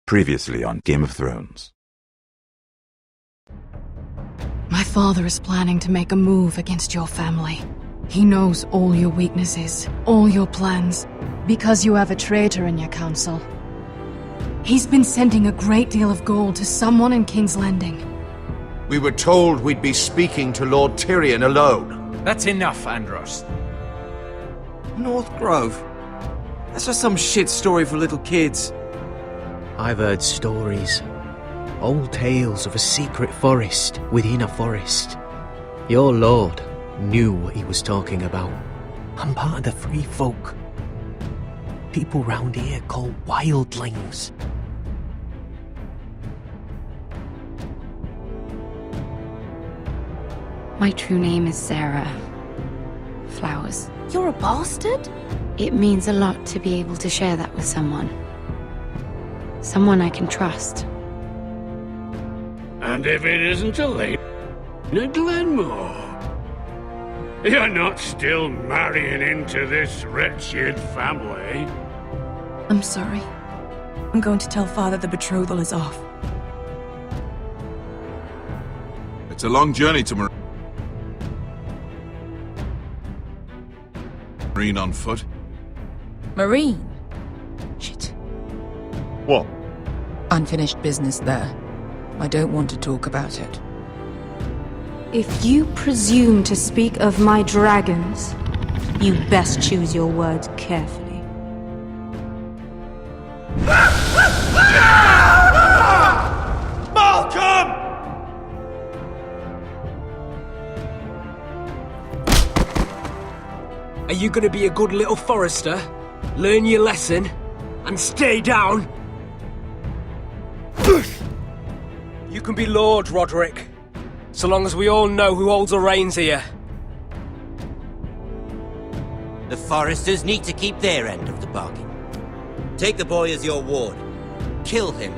Previously on Game of Thrones. My father is planning to make a move against your family. He knows all your weaknesses, all your plans, because you have a traitor in your council. He's been sending a great deal of gold to someone in King's Landing. We were told we'd be speaking to Lord Tyrion alone. That's enough, Andros. North Grove? That's just some shit story for little kids. I've heard stories. Old tales of a secret forest within a forest. Your lord knew what he was talking about. I'm part of the free folk. People round here called Wildlings. My true name is Sarah Flowers. You're a bastard? It means a lot to be able to share that with someone. Someone I can trust. And if it isn't Elena Glenmore, you're not still marrying into this wretched family. I'm sorry. I'm going to tell Father the betrothal is off. It's a long journey to Meereen on foot. Meereen? Shit. What? Unfinished business there. I don't want to talk about it. If you presume to speak of my dragons, you best choose your words carefully. Malcolm! Are you gonna be a good little Forrester? Learn your lesson? And stay down? You can be Lord, Rodrik. So long as we all know who holds the reins here. The Forresters need to keep their end of the bargain. Take the boy as your ward. Kill him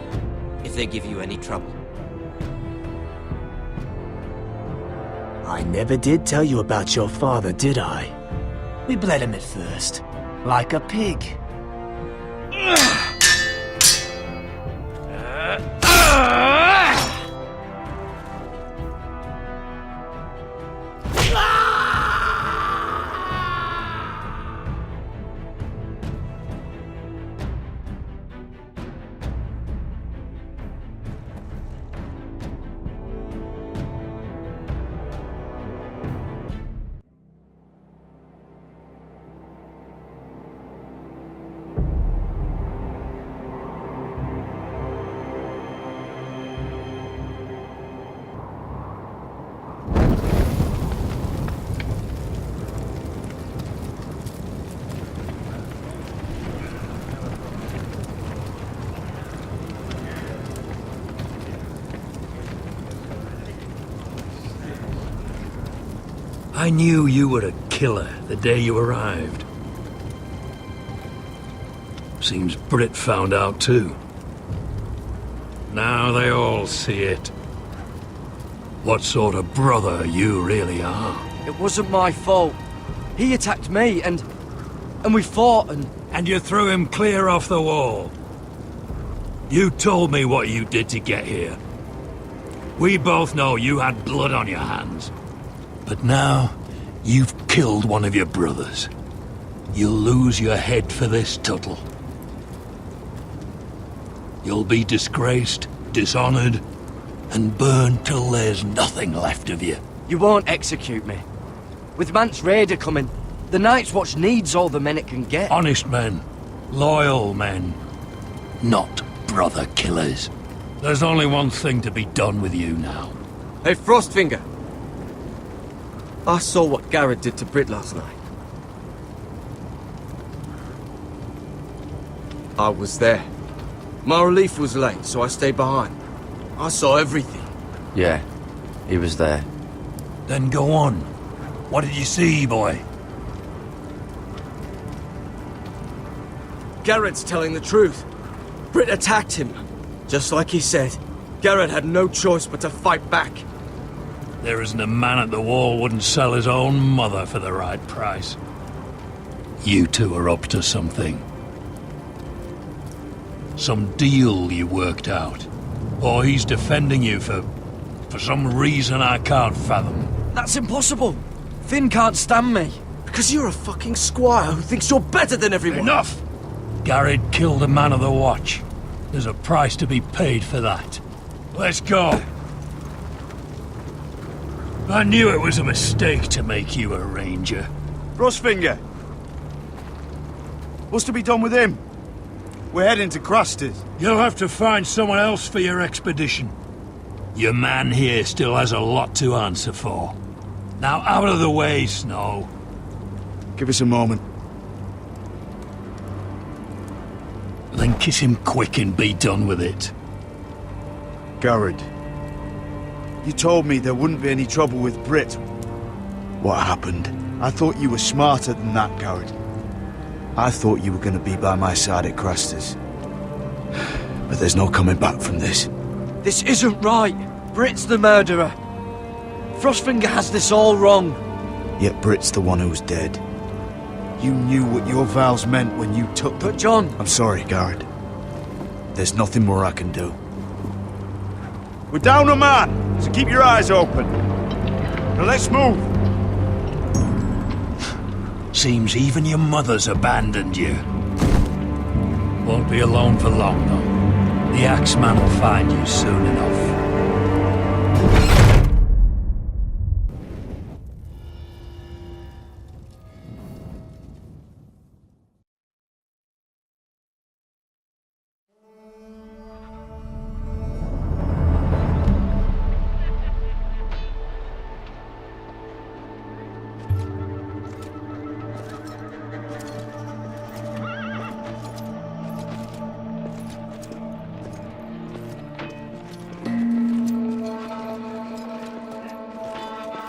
if they give you any trouble. I never did tell you about your father, did I? We bled him at first, like a pig. I knew you were a killer the day you arrived. Seems Brit found out too. Now they all see it. What sort of brother you really are. It wasn't my fault. He attacked me and we fought and... And you threw him clear off the wall. You told me what you did to get here. We both know you had blood on your hands. But now, you've killed one of your brothers. You'll lose your head for this, Tuttle. You'll be disgraced, dishonored, and burned till there's nothing left of you. You won't execute me. With Mance Raider coming, the Night's Watch needs all the men it can get. Honest men. Loyal men. Not brother killers. There's only one thing to be done with you now. Hey, Frostfinger. I saw what Gared did to Brit last night. I was there. My relief was late, so I stayed behind. I saw everything. Yeah, he was there. Then go on. What did you see, boy? Gared's telling the truth. Brit attacked him. Just like he said, Gared had no choice but to fight back. There isn't a man at the wall wouldn't sell his own mother for the right price. You two are up to something. Some deal you worked out? Or he's defending you for some reason I can't fathom? That's impossible! Finn can't stand me. Because you're a fucking squire who thinks you're better than everyone. Enough! Gared killed a man of the watch. There's a price to be paid for that. Let's go. I knew it was a mistake to make you a ranger. Frostfinger! What's to be done with him? We're heading to Crusters. You'll have to find someone else for your expedition. Your man here still has a lot to answer for. Now out of the way, Snow. Give us a moment. Then kiss him quick and be done with it. Gared, you told me there wouldn't be any trouble with Brit. What happened? I thought you were smarter than that, Gared. I thought you were going to be by my side at Crusters. But there's no coming back from this. This isn't right. Brit's the murderer. Frostfinger has this all wrong. Yet Brit's the one who's dead. You knew what your vows meant when you took them. But John... I'm sorry, Gared. There's nothing more I can do. We're down a man, so keep your eyes open. Now let's move. Seems even your mother's abandoned you. Won't be alone for long, though. The Axeman will find you soon enough.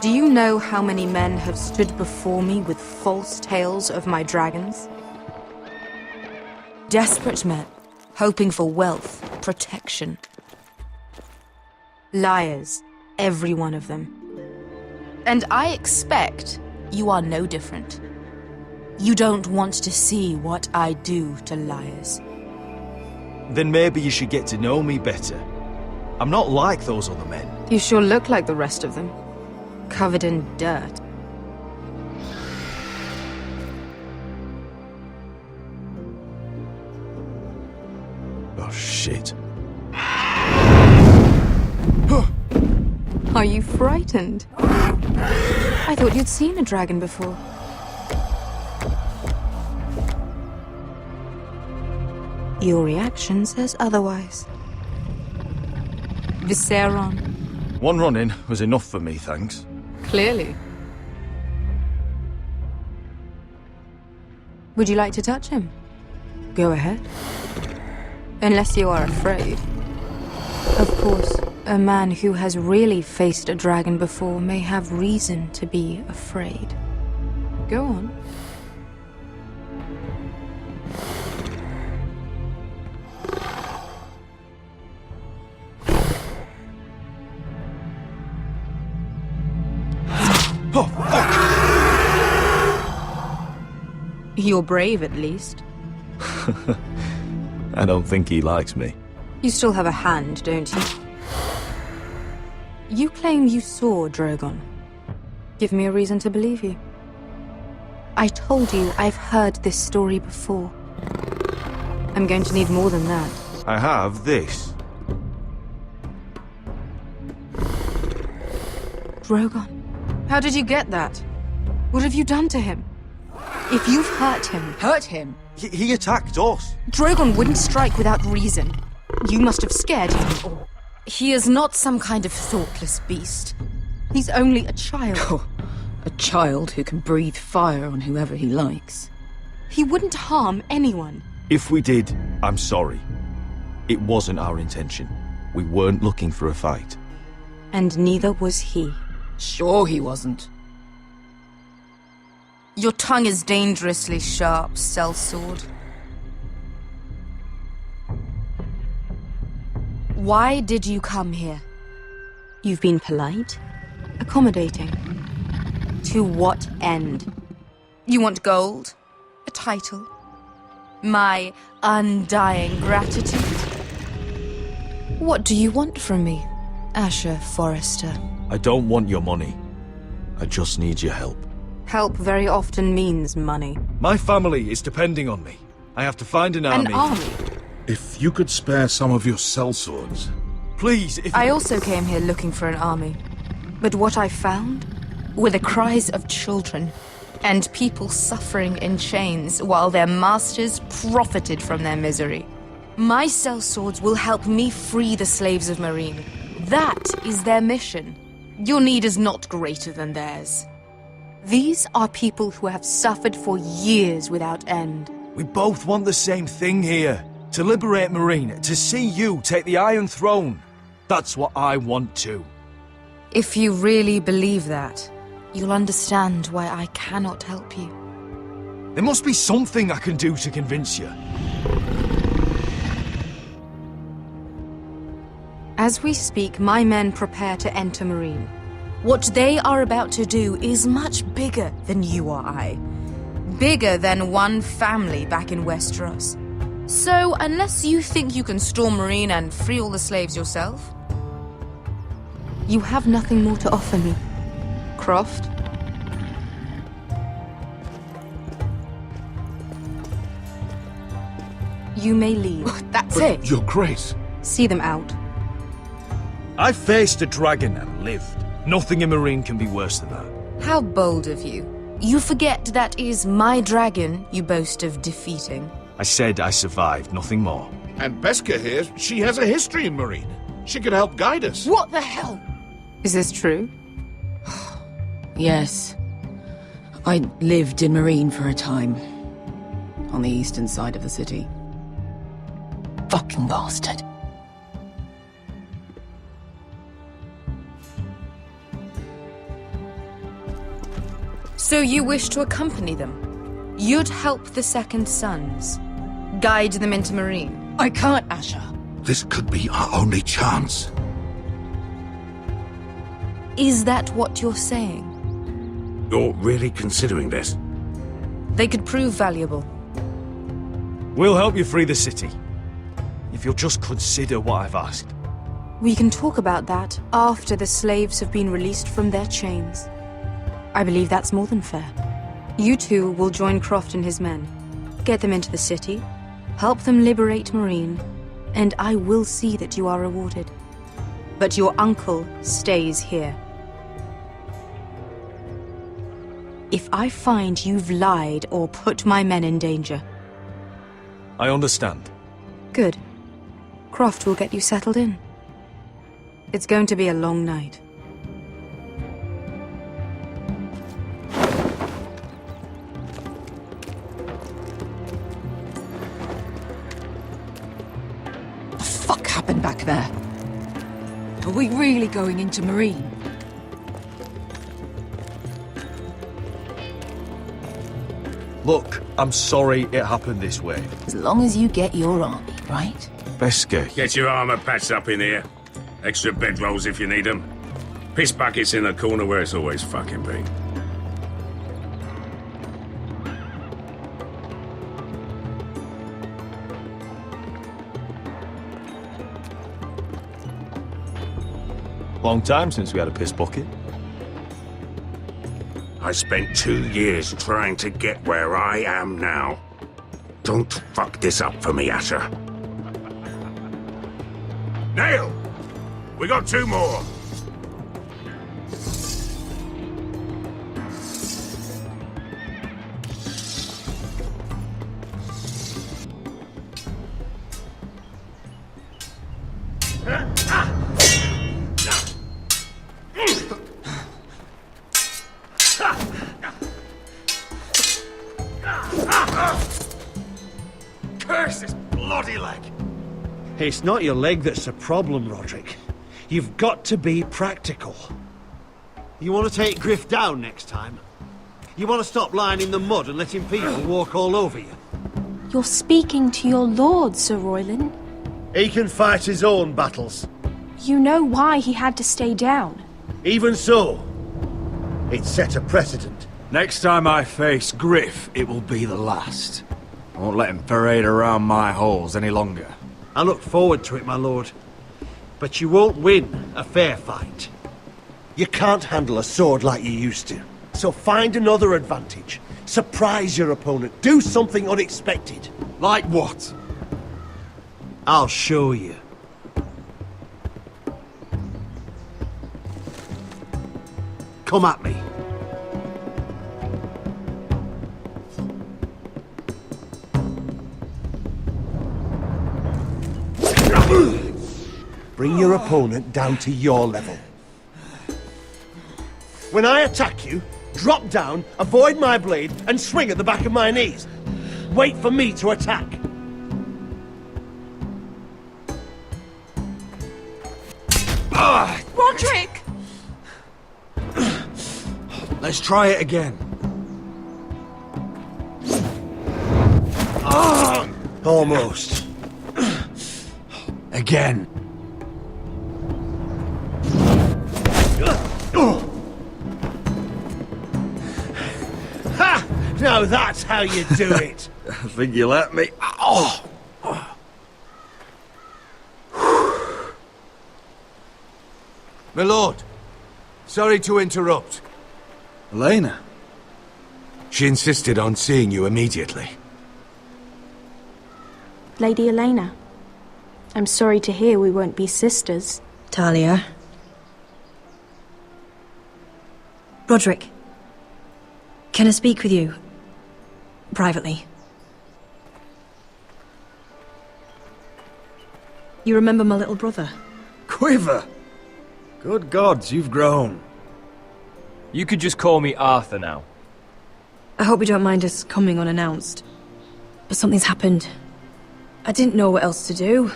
Do you know how many men have stood before me with false tales of my dragons? Desperate men, hoping for wealth, protection. Liars, every one of them. And I expect you are no different. You don't want to see what I do to liars. Then maybe you should get to know me better. I'm not like those other men. You sure look like the rest of them. Covered in dirt. Oh, shit. Are you frightened? I thought you'd seen a dragon before. Your reaction says otherwise. Visceron. One run-in was enough for me, thanks. Clearly. Would you like to touch him? Go ahead. Unless you are afraid. Of course, a man who has really faced a dragon before may have reason to be afraid. Go on. Oh, fuck! You're brave, at least. I don't think he likes me. You still have a hand, don't you? You claim you saw Drogon. Give me a reason to believe you. I told you I've heard this story before. I'm going to need more than that. I have this. Drogon? How did you get that? What have you done to him? If you've hurt him... Hurt him? He attacked us. Drogon wouldn't strike without reason. You must have scared him, or... He is not some kind of thoughtless beast. He's only a child. Oh, a child who can breathe fire on whoever he likes. He wouldn't harm anyone. If we did, I'm sorry. It wasn't our intention. We weren't looking for a fight. And neither was he. Sure he wasn't. Your tongue is dangerously sharp, sellsword. Why did you come here? You've been polite, accommodating. To what end? You want gold? A title? My undying gratitude? What do you want from me, Asher Forrester? I don't want your money. I just need your help. Help very often means money. My family is depending on me. I have to find an army. An army? If you could spare some of your sellswords. Please, if I also came here looking for an army. But what I found were the cries of children and people suffering in chains while their masters profited from their misery. My sellswords will help me free the slaves of Meereen. That is their mission. Your need is not greater than theirs. These are people who have suffered for years without end. we both want the same thing here. To liberate Meereen, to see you take the Iron Throne. That's what I want too. If you really believe that, you'll understand why I cannot help you. There must be something I can do to convince you. As we speak, my men prepare to enter Meereen. What they are about to do is much bigger than you or I. Bigger than one family back in Westeros. So, unless you think you can storm Meereen and free all the slaves yourself, you have nothing more to offer me, Croft. You may leave. That's it. Your Grace. See them out. I faced a dragon and lived. Nothing in Meereen can be worse than that. How bold of you. You forget that is my dragon you boast of defeating. I said I survived, nothing more. And Beskha here, she has a history in Meereen. She could help guide us. What the hell? Is this true? Yes. I lived in Meereen for a time. On the eastern side of the city. Fucking bastard. So you wish to accompany them? You'd help the Second Sons? Guide them into Meereen? I can't, Asher. This could be our only chance. Is that what you're saying? You're really considering this? They could prove valuable. We'll help you free the city. If you'll just consider what I've asked. We can talk about that after the slaves have been released from their chains. I believe that's more than fair. You two will join Croft and his men. Get them into the city, help them liberate Meereen, and I will see that you are rewarded. But your uncle stays here. If I find you've lied or put my men in danger... I understand. Good. Croft will get you settled in. It's going to be a long night. What the fuck happened back there? Are we really going into Meereen? Look, I'm sorry it happened this way. As long as you get your army, right? Beskha. Get your armor patched up in here. Extra bedrolls if you need them. Piss buckets in the corner where it's always fucking been. Long time since we had a piss bucket. I spent 2 years trying to get where I am now. Don't fuck this up for me, Asher. Nail! We got 2 more! Curse this bloody leg! It's not your leg that's the problem, Rodrik. You've got to be practical. You want to take Griff down next time? You want to stop lying in the mud and letting people walk all over you? You're speaking to your lord, Sir Royland. He can fight his own battles. You know why he had to stay down. Even so, it set a precedent. Next time I face Griff, it will be the last. I won't let him parade around my halls any longer. I look forward to it, my lord. But you won't win a fair fight. You can't handle a sword like you used to. So find another advantage. Surprise your opponent. Do something unexpected. Like what? I'll show you. Come at me. Bring your opponent down to your level. When I attack you, drop down, avoid my blade, and swing at the back of my knees. Wait for me to attack. Rodrik! Let's try it again. Almost. Again. Ha! Now that's how you do it. I think you let me. Oh! My lord, sorry to interrupt. Elena? She insisted on seeing you immediately. Lady Elena, I'm sorry to hear we won't be sisters. Talia. Rodrik. Can I speak with you? Privately. You remember my little brother? Quiver! Good gods, you've grown. You could just call me Arthur now. I hope you don't mind us coming unannounced. But something's happened. I didn't know what else to do.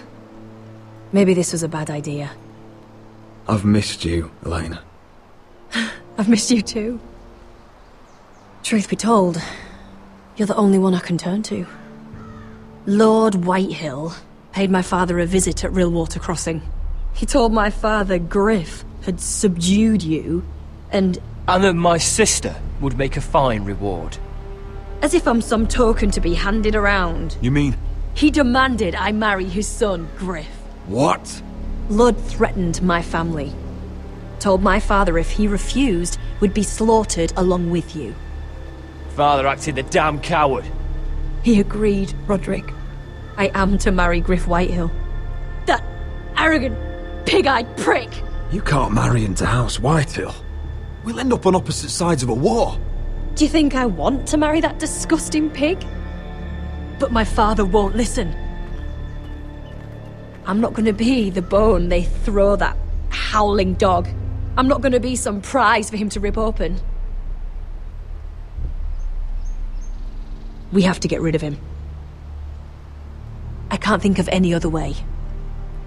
Maybe this was a bad idea. I've missed you, Elena. I've missed you too. Truth be told, you're the only one I can turn to. Lord Whitehill paid my father a visit at Rillwater Crossing. He told my father Griff had subdued you, and that my sister would make a fine reward. As if I'm some token to be handed around. You mean? He demanded I marry his son, Griff. What? Lord threatened my family. Told my father if he refused, we'd be slaughtered along with you. Father acted the damn coward. He agreed, Rodrik. I am to marry Griff Whitehill. That arrogant, pig-eyed prick! You can't marry into House Whitehill. We'll end up on opposite sides of a war. Do you think I want to marry that disgusting pig? But my father won't listen. I'm not gonna be the bone they throw that howling dog. I'm not gonna be some prize for him to rip open. We have to get rid of him. I can't think of any other way.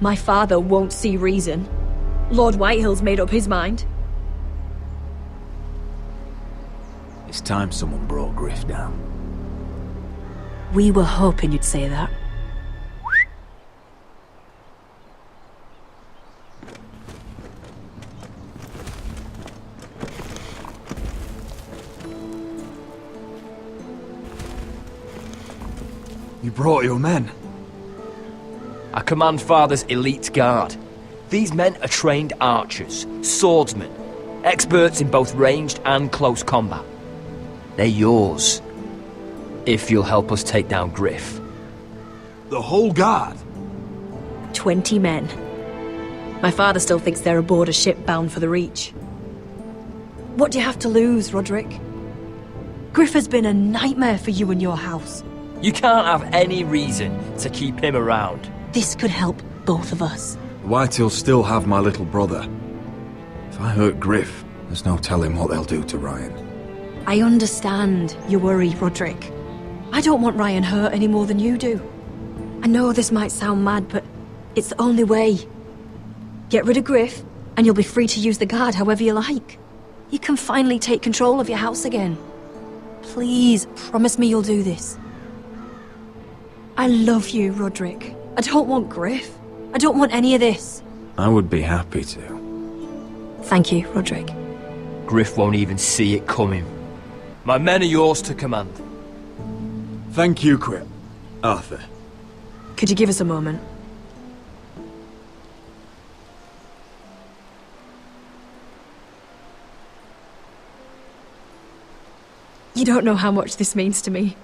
My father won't see reason. Lord Whitehill's made up his mind. It's time someone brought Griff down. We were hoping you'd say that. You brought your men. I command Father's elite guard. These men are trained archers, swordsmen, experts in both ranged and close combat. They're yours, if you'll help us take down Griff. The whole guard? 20 men. My father still thinks they're aboard a ship bound for the Reach. What do you have to lose, Rodrik? Griff has been a nightmare for you and your house. You can't have any reason to keep him around. This could help both of us. The Whitehills still have my little brother. If I hurt Griff, there's no telling what they'll do to Ryon. I understand your worry, Rodrik. I don't want Ryon hurt any more than you do. I know this might sound mad, but it's the only way. Get rid of Griff, and you'll be free to use the guard however you like. You can finally take control of your house again. Please, promise me you'll do this. I love you, Rodrik. I don't want Griff. I don't want any of this. I would be happy to. Thank you, Rodrik. Griff won't even see it coming. My men are yours to command. Thank you, Quip. Arthur. Could you give us a moment? You don't know how much this means to me.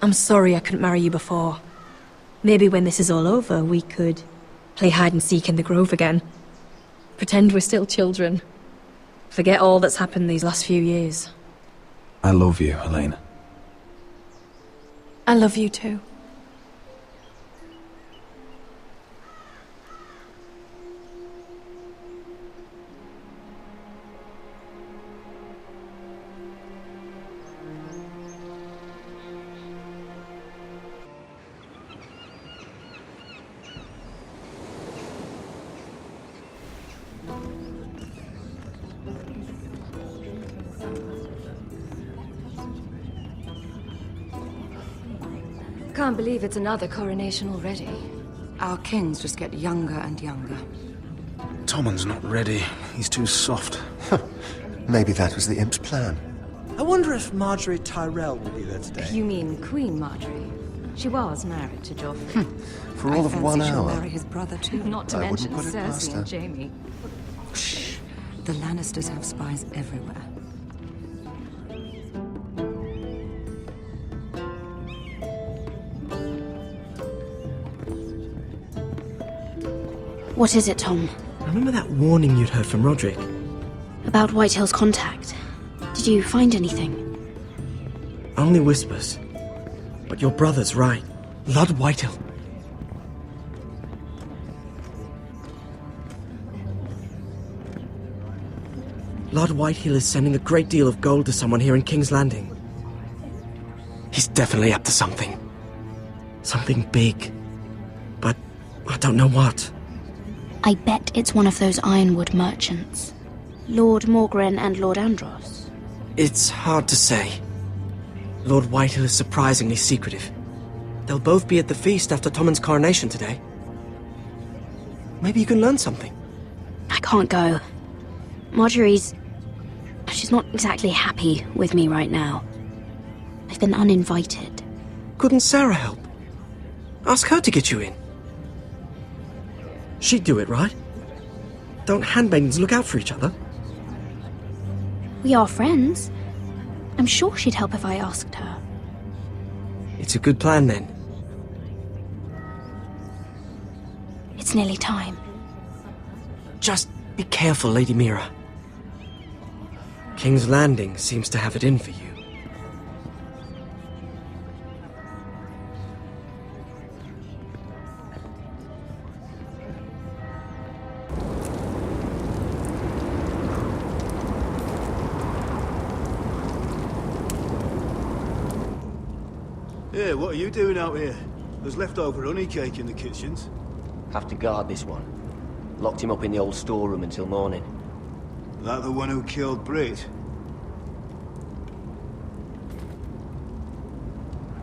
I'm sorry I couldn't marry you before. Maybe when this is all over, we could play hide and seek in the grove again. Pretend we're still children. Forget all that's happened these last few years. I love you, Helena. I love you too. Can't believe it's another coronation already. Our kings just get younger and younger. Tommen's not ready. He's too soft. Maybe that was the imp's plan. I wonder if Marjorie Tyrell will be there today. You mean Queen Marjorie? She was married to Joffrey. For all of 1 she'll hour. marry his brother too. Not to I mention wouldn't put it past Cersei her. and Jaime. Shh. The Lannisters have spies everywhere. What is it, Tom? Remember that warning you'd heard from Rodrik? About Whitehill's contact. Did you find anything? Only whispers. But your brother's right. Lord Whitehill. Lord Whitehill is sending a great deal of gold to someone here in King's Landing. He's definitely up to something. Something big. But I don't know what. I bet it's one of those ironwood merchants. Lord Morgren and Lord Andros. It's hard to say. Lord Whitehill is surprisingly secretive. They'll both be at the feast after Tommen's coronation today. Maybe you can learn something. I can't go. She's not exactly happy with me right now. I've been uninvited. Couldn't Sarah help? Ask her to get you in. She'd do it, right? Don't handmaidens look out for each other? We are friends. I'm sure she'd help if I asked her. It's a good plan, then. It's nearly time. Just be careful, Lady Mira. King's Landing seems to have it in for you. Yeah, what are you doing out here? There's leftover honey cake in the kitchens. Have to guard this one. Locked him up in the old storeroom until morning. That the one who killed Brit?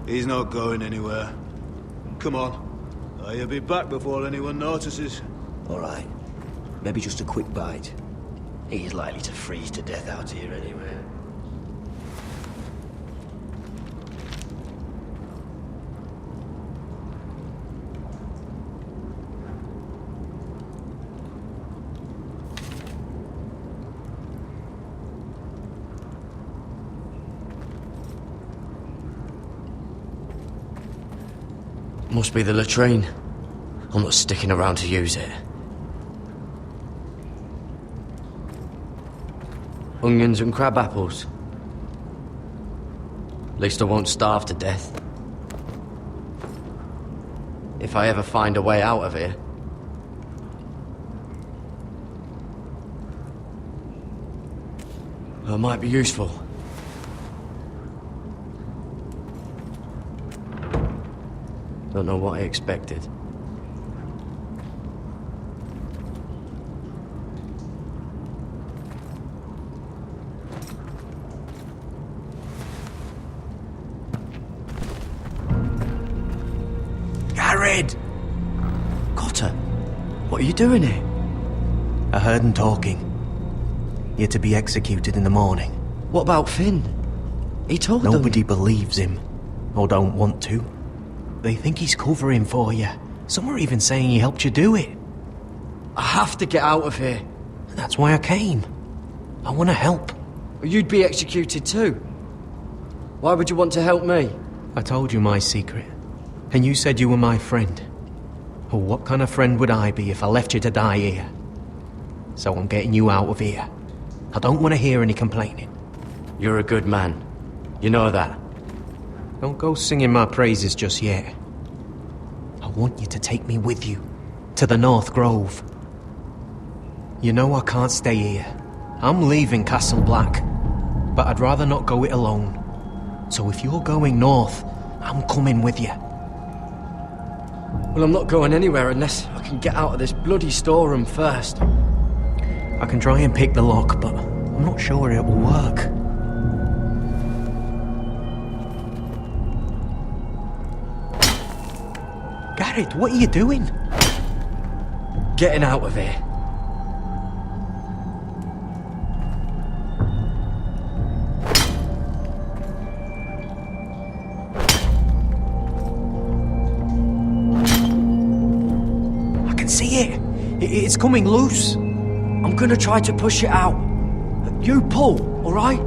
He's not going anywhere. Come on. I'll be back before anyone notices. All right. Maybe just a quick bite. He's likely to freeze to death out here anyway. Must be the latrine. I'm not sticking around to use it. Onions and crab apples. At least I won't starve to death. If I ever find a way out of here. It might be useful. Don't know what I expected. Gared! Cotter, what are you doing here? I heard him talking. You're to be executed in the morning. What about Finn? He told them... Nobody believes him, or don't want to. They think he's covering for you. Some are even saying he helped you do it. I have to get out of here. That's why I came. I want to help. You'd be executed too. Why would you want to help me? I told you my secret. And you said you were my friend. Well, what kind of friend would I be if I left you to die here? So I'm getting you out of here. I don't want to hear any complaining. You're a good man. You know that. Don't go singing my praises just yet. I want you to take me with you. To the North Grove. You know I can't stay here. I'm leaving Castle Black. But I'd rather not go it alone. So if you're going north, I'm coming with you. Well, I'm not going anywhere unless I can get out of this bloody storeroom first. I can try and pick the lock, but I'm not sure it will work. Gared, what are you doing? Getting out of here. See it? It's coming loose. I'm gonna try to push it out. You pull, all right?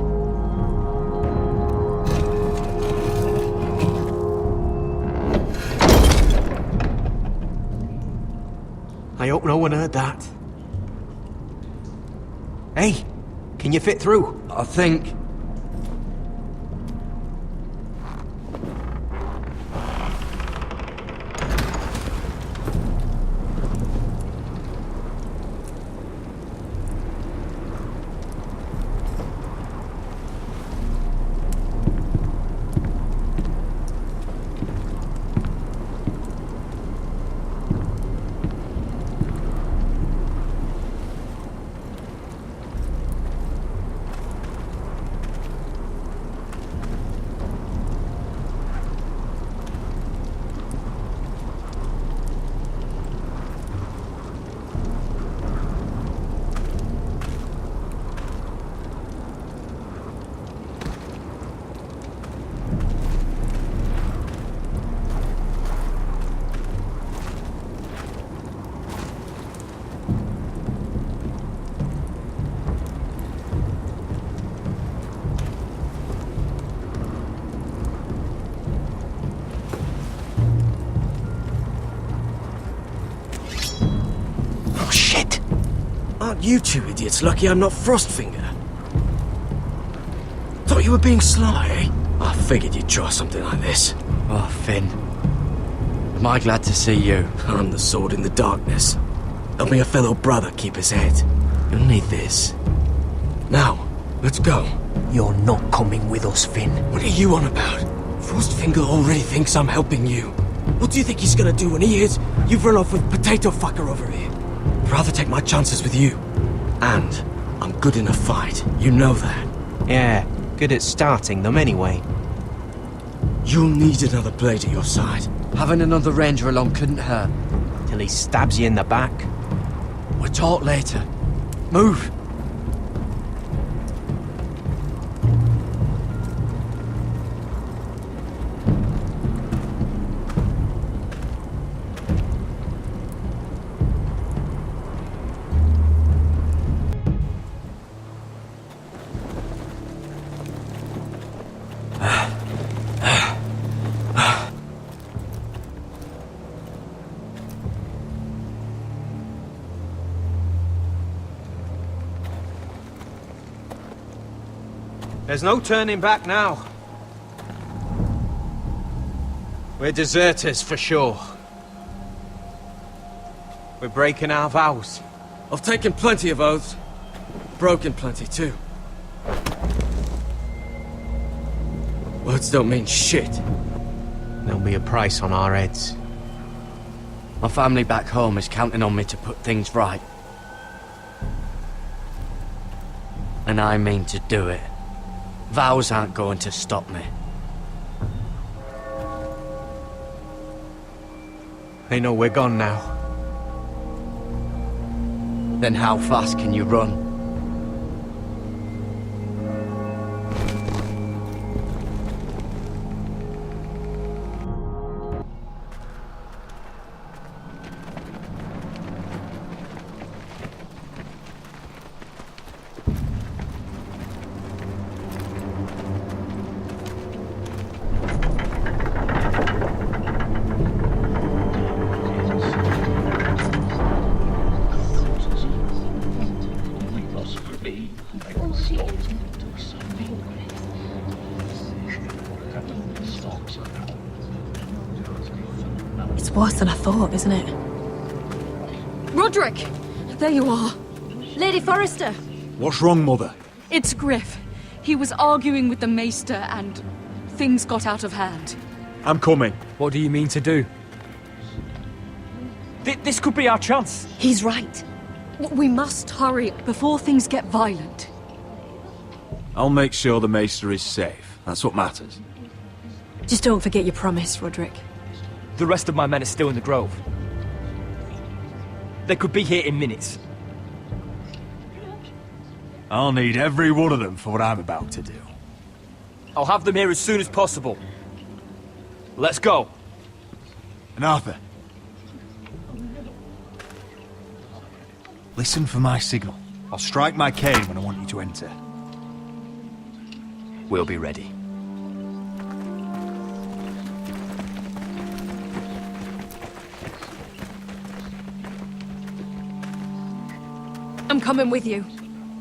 I hope no one heard that. Hey, can you fit through? I think. Aren't you two idiots lucky I'm not Frostfinger? Thought you were being sly, eh? I figured you'd try something like this. Oh, Finn. Am I glad to see you? I'm the sword in the darkness. Helping a fellow brother keep his head. You'll need this. Now, let's go. You're not coming with us, Finn. What are you on about? Frostfinger already thinks I'm helping you. What do you think he's gonna do when he hears you've run off with Potato Fucker over here? I'd rather take my chances with you. And I'm good in a fight. You know that. Yeah, good at starting them anyway. You'll need another blade at your side. Having another ranger along couldn't hurt. Till he stabs you in the back. We'll talk later. Move! There's no turning back now. We're deserters for sure. We're breaking our vows. I've taken plenty of oaths. Broken plenty too. Words don't mean shit. There'll be a price on our heads. My family back home is counting on me to put things right. And I mean to do it. Vows aren't going to stop me. They know we're gone now. Then how fast can you run? worse than I thought, isn't it? Rodrik! There you are. Lady Forrester! What's wrong, Mother? It's Griff. He was arguing with the Maester and things got out of hand. I'm coming. What do you mean to do? This could be our chance. He's right. We must hurry before things get violent. I'll make sure the Maester is safe. That's what matters. Just don't forget your promise, Rodrik. The rest of my men are still in the grove. They could be here in minutes. I'll need every one of them for what I'm about to do. I'll have them here as soon as possible. Let's go. And Arthur, listen for my signal. I'll strike my cane when I want you to enter. We'll be ready. I'm coming with you.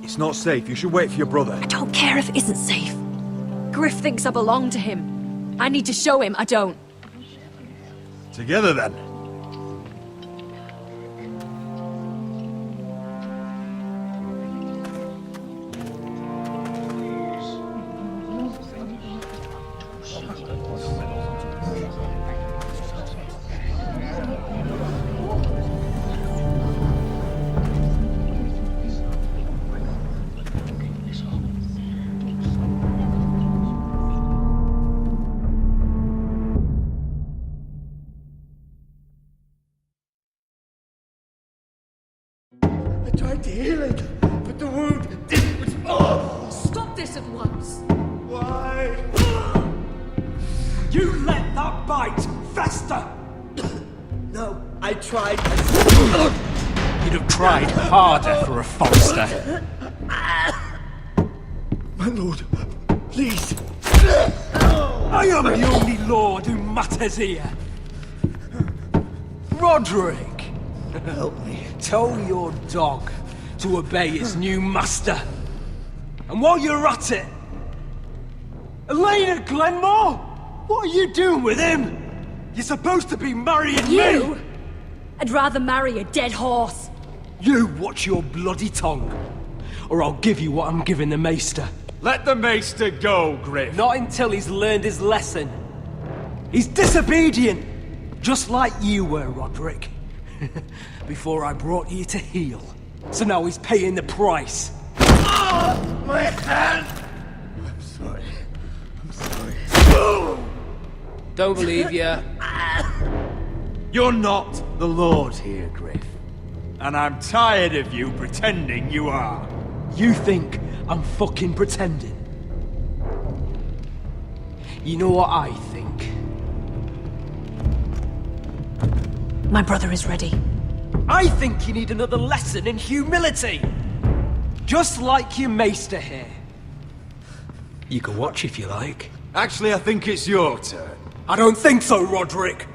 It's not safe. You should wait for your brother. I don't care if it isn't safe. Griff thinks I belong to him. I need to show him I don't. Together, then. I tried to heal it, but the wound didn't respond. Stop this at once. Why? You let that bite fester! No, I tried. You'd have tried harder for a Forrester. My lord, please. I am the only lord who matters here. Rodrik! Help me. Tell your dog to obey his new master. And while you're at it, Elena Glenmore? What are you doing with him? You're supposed to be marrying You? me! I'd rather marry a dead horse. You watch your bloody tongue, or I'll give you what I'm giving the Maester. Let the Maester go, Griff. Not until he's learned his lesson. He's disobedient, just like you were, Rodrik. Before I brought you to heel. So now he's paying the price. Oh, my hand! I'm sorry. I'm sorry. Don't believe you. You're not the Lord here, Griff. And I'm tired of you pretending you are. You think I'm fucking pretending? You know what I think? My brother is ready. I think you need another lesson in humility. Just like your Maester here. You can watch if you like. Actually, I think it's your turn. I don't think so, Rodrik.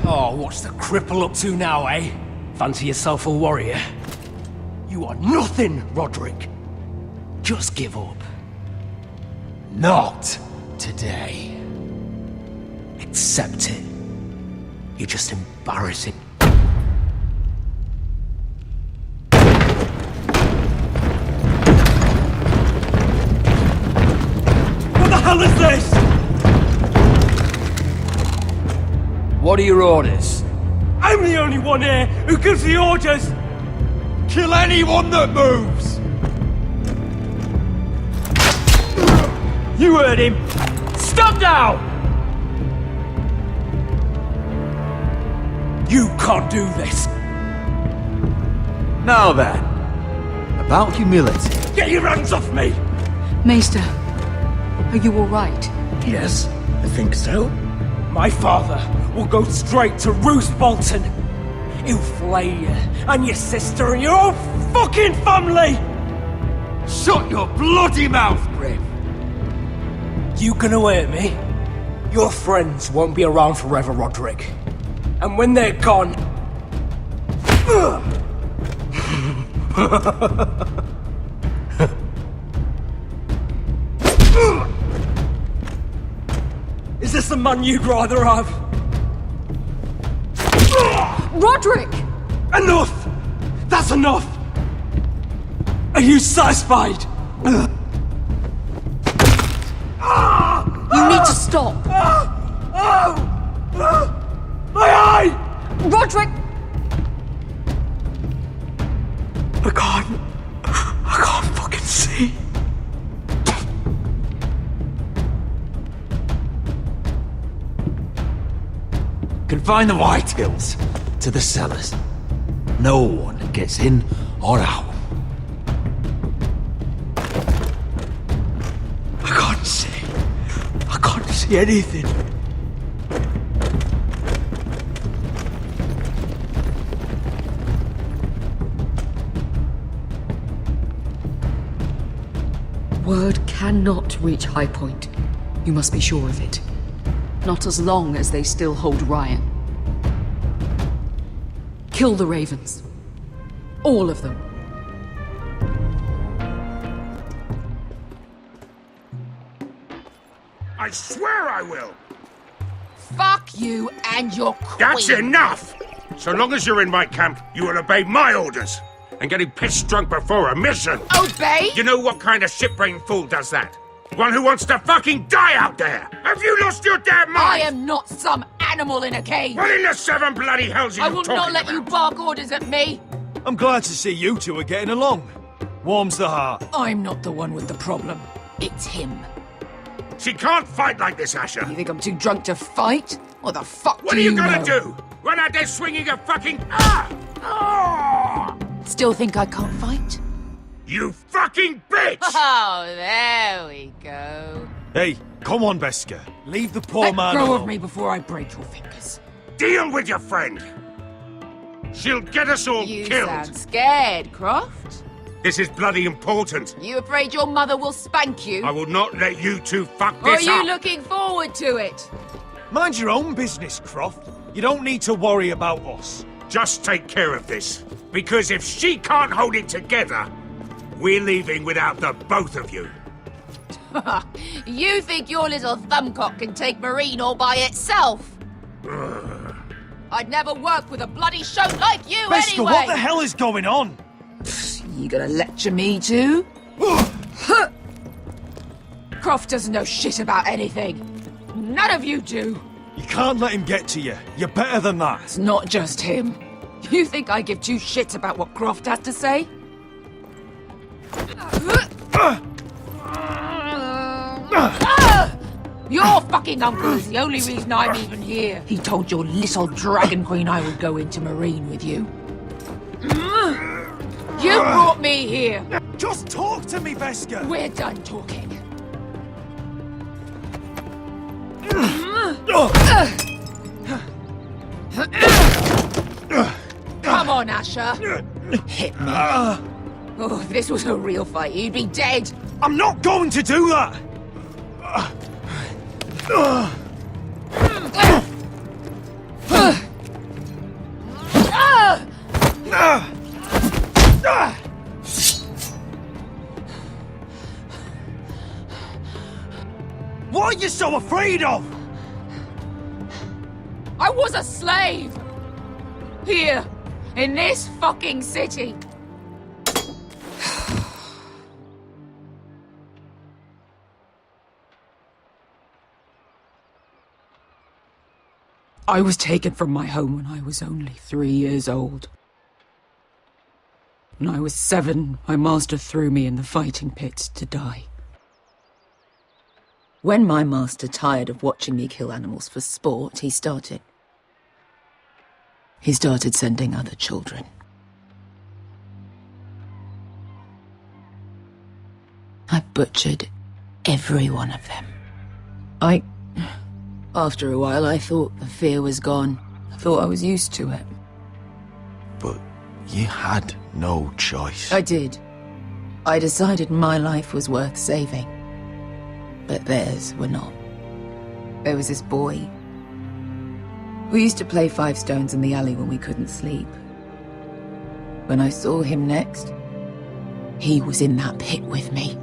Oh, what's the cripple up to now, eh? Fancy yourself a warrior? You are nothing, Rodrik. Just give up. Not today. Accept it. You're just embarrassing. What the hell is this? What are your orders? I'm the only one here who gives the orders! Kill anyone that moves! You heard him! Stop now! You can't do this! Now then, about humility. Get your hands off me! Maester, are you alright? Yes, I think so. My father will go straight to Roose Bolton. He'll flay you, and your sister, and your whole fucking family! Shut your bloody mouth, Griff! You gonna hurt me? Your friends won't be around forever, Rodrik. And when they're gone... Is this the man you'd rather have? Rodrik! Enough! That's enough! Are you satisfied? You need to stop! My eye! Rodrik! I can't fucking see. Confine the Whitehills to the cellars. No one gets in or out. I can't see anything. Word cannot reach High Point. You must be sure of it. Not as long as they still hold Ryon. Kill the ravens. All of them. I swear I will! Fuck you and your queen. That's enough! So long as you're in my camp, you will obey my orders. And getting pissed drunk before a mission. Obey? You know what kind of shit-brained fool does that? One who wants to fucking die out there! Have you lost your damn mind? I am not some animal in a cage. What in the seven bloody hells are you I will talking not let about? you bark orders at me. I'm glad to see you two are getting along. Warms the heart. I'm not the one with the problem. It's him. She can't fight like this, Asher. You think I'm too drunk to fight? What the fuck What do are you know? gonna do? Run out there swinging a fucking... Still think I can't fight? You fucking bitch! Oh, there we go. Hey, come on, Beskar. Leave the poor Let man go alone. of me before I break your fingers. Deal with your friend. She'll get us all You killed. sound scared, Croft. This is bloody important. You afraid your mother will spank you? I will not let you two fuck Or are this you up. looking forward to it? Mind your own business, Croft. You don't need to worry about us. Just take care of this. Because if she can't hold it together, we're leaving without the both of you. You think your little thumbcock can take Meereen all by itself? I'd never work with a bloody shote like you Beskar, anyway! what the hell is going on? You gonna lecture me too? Croft doesn't know shit about anything. None of you do. You can't let him get to you. You're better than that. It's not just him. You think I give two shits about what Croft has to say? Your fucking uncle is the only reason I'm even here. He told your little dragon queen I would go into Meereen with you. You brought me here. Just talk to me, Beskar. We're done talking. Come on, Asher. Hit me. Oh, if this was a real fight, you'd be dead. I'm not going to do that! What are you so afraid of? I was a slave! Here, in this fucking city. I was taken from my home when I was only 3 years old. When I was 7, my master threw me in the fighting pits to die. When my master tired of watching me kill animals for sport, he started sending other children. I butchered every one of them. After a while, I thought the fear was gone. I thought I was used to it. But you had no choice. I did. I decided my life was worth saving. But theirs were not. There was this boy. We used to play 5 stones in the alley when we couldn't sleep. When I saw him next, he was in that pit with me.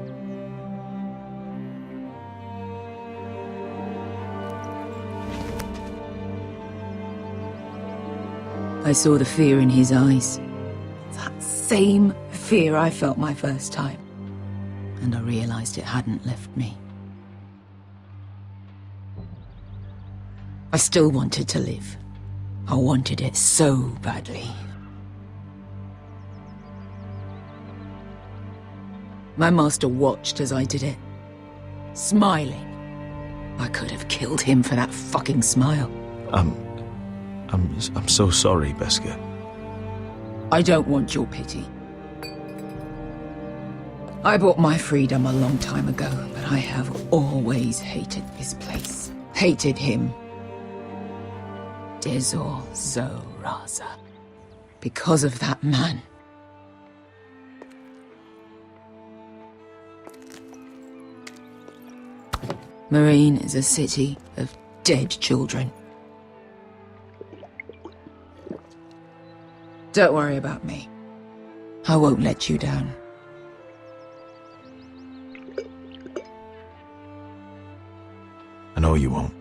I saw the fear in his eyes. That same fear I felt my first time. And I realized it hadn't left me. I still wanted to live. I wanted it so badly. My master watched as I did it, smiling. I could have killed him for that fucking smile. I'm so sorry, Beskha. I don't want your pity. I bought my freedom a long time ago, but I have always hated this place. Hated him. Dezor Zoraza. Because of that man. Meereen is a city of dead children. Don't worry about me. I won't let you down. I know you won't.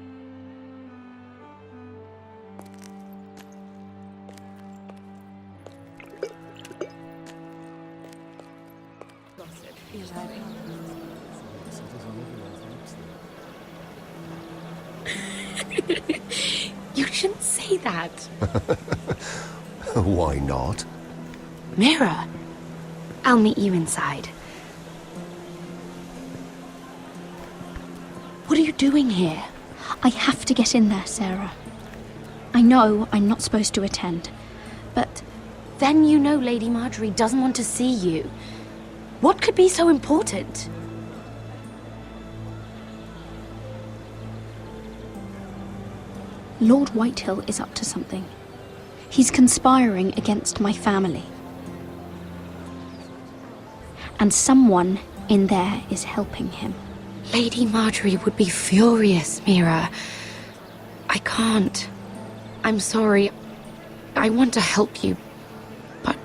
You shouldn't say that. Why not? Mira, I'll meet you inside. What are you doing here? I have to get in there, Sarah. I know I'm not supposed to attend, but then you know Lady Marjorie doesn't want to see you. What could be so important? Lord Whitehill is up to something. He's conspiring against my family. And someone in there is helping him. Lady Marjorie would be furious, Mira. I can't. I'm sorry. I want to help you, but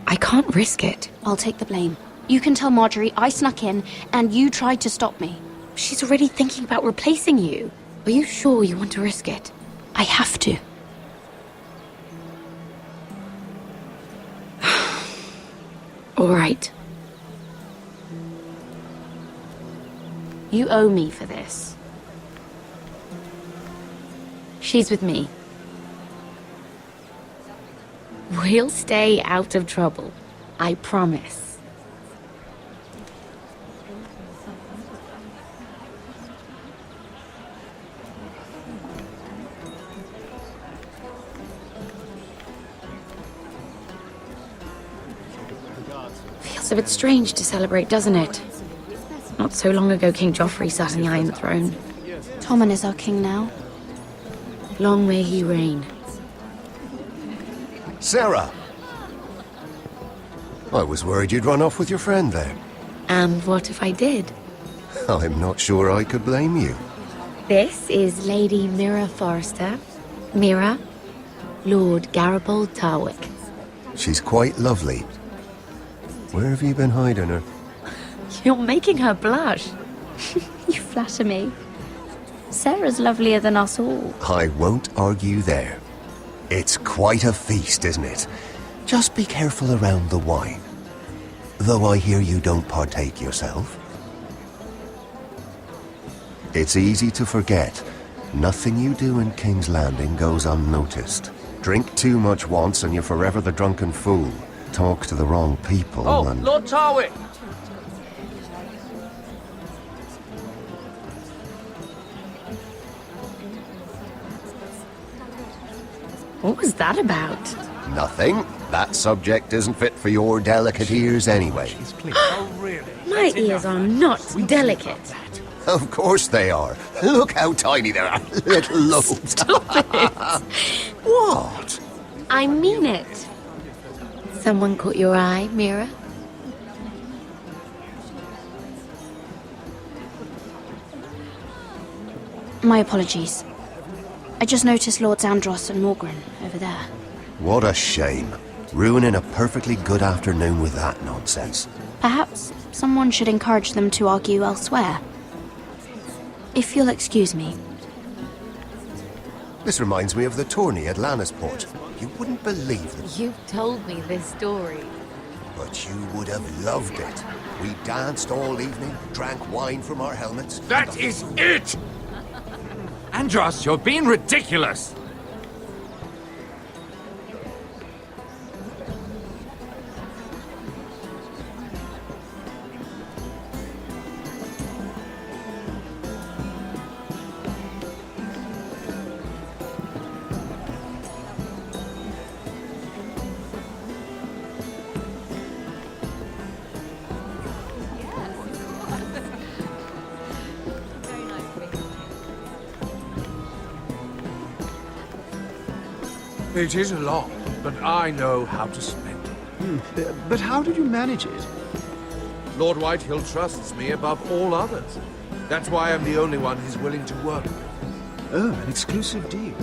I can't risk it. I'll take the blame. You can tell Marjorie I snuck in and you tried to stop me. She's already thinking about replacing you. Are you sure you want to risk it? I have to. All right. You owe me for this. She's with me. We'll stay out of trouble. I promise. Feels a bit strange to celebrate, doesn't it? Not so long ago, King Joffrey sat on the Iron Throne. Tommen is our king now. Long may he reign. Sarah! I was worried you'd run off with your friend there. And what if I did? I'm not sure I could blame you. This is Lady Ryon Forrester. Mira, Lord Gared Tarwick. She's quite lovely. Where have you been hiding her? You're making her blush. You flatter me. Sarah's lovelier than us all. I won't argue there. It's quite a feast, isn't it? Just be careful around the wine. Though I hear you don't partake yourself. It's easy to forget. Nothing you do in King's Landing goes unnoticed. Drink too much once and you're forever the drunken fool. Talk to the wrong people and... Lord Tarwick! What was that about? Nothing. That subject isn't fit for your delicate ears anyway. My ears are not delicate. Of course they are. Look how tiny they are. Little lobes. Stop it! What? I mean it. Someone caught your eye, Mira? My apologies. I just noticed Lords Andros and Morgren over there. What a shame. Ruining a perfectly good afternoon with that nonsense. Perhaps someone should encourage them to argue elsewhere. If you'll excuse me. This reminds me of the tourney at Lannisport. You wouldn't believe it. You've told me this story. But you would have loved it. We danced all evening, drank wine from our helmets. That is it! Andros, you're being ridiculous! It is a lot, but I know how to spend it. But how did you manage it? Lord Whitehill trusts me above all others. That's why I'm the only one he's willing to work with. Oh, an exclusive deal.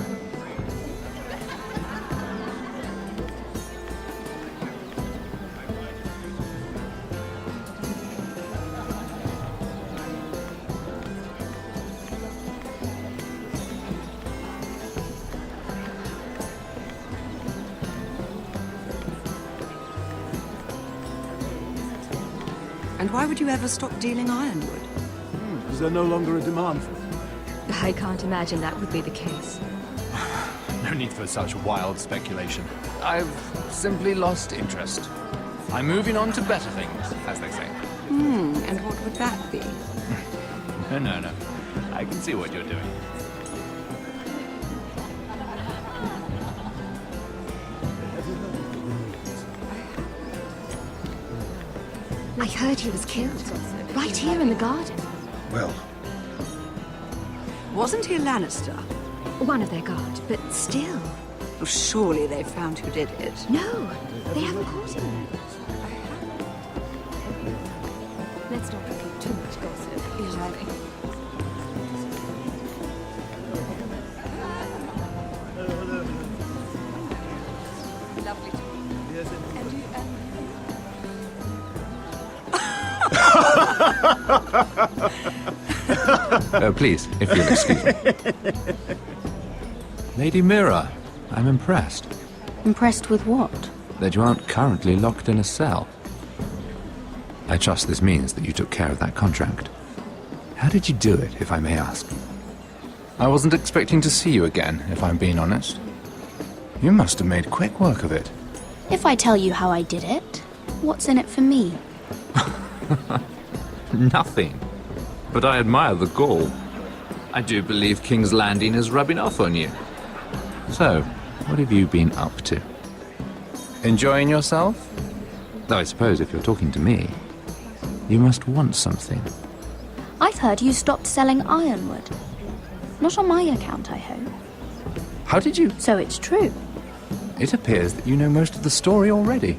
And why would you ever stop dealing ironwood? Is there no longer a demand for it? I can't imagine that would be the case. No need for such wild speculation. I've simply lost interest. I'm moving on to better things, as they say. And what would that be? No. I can see what you're doing. I heard he was killed. Right here in the garden. Well... Wasn't he a Lannister? One of their guard, but still. Well, surely they found who did it. No, they haven't caught him. Let's not repeat too much gossip. Exactly. Lovely to meet you. Please, if you'll excuse me. Lady Mira, I'm impressed. Impressed with what? That you aren't currently locked in a cell. I trust this means that you took care of that contract. How did you do it, if I may ask? I wasn't expecting to see you again, if I'm being honest. You must have made quick work of it. If I tell you how I did it, what's in it for me? Nothing. But I admire the gall. I do believe King's Landing is rubbing off on you. So, what have you been up to? Enjoying yourself? Though I suppose if you're talking to me, you must want something. I've heard you stopped selling ironwood. Not on my account, I hope. How did you... So it's true. It appears that you know most of the story already.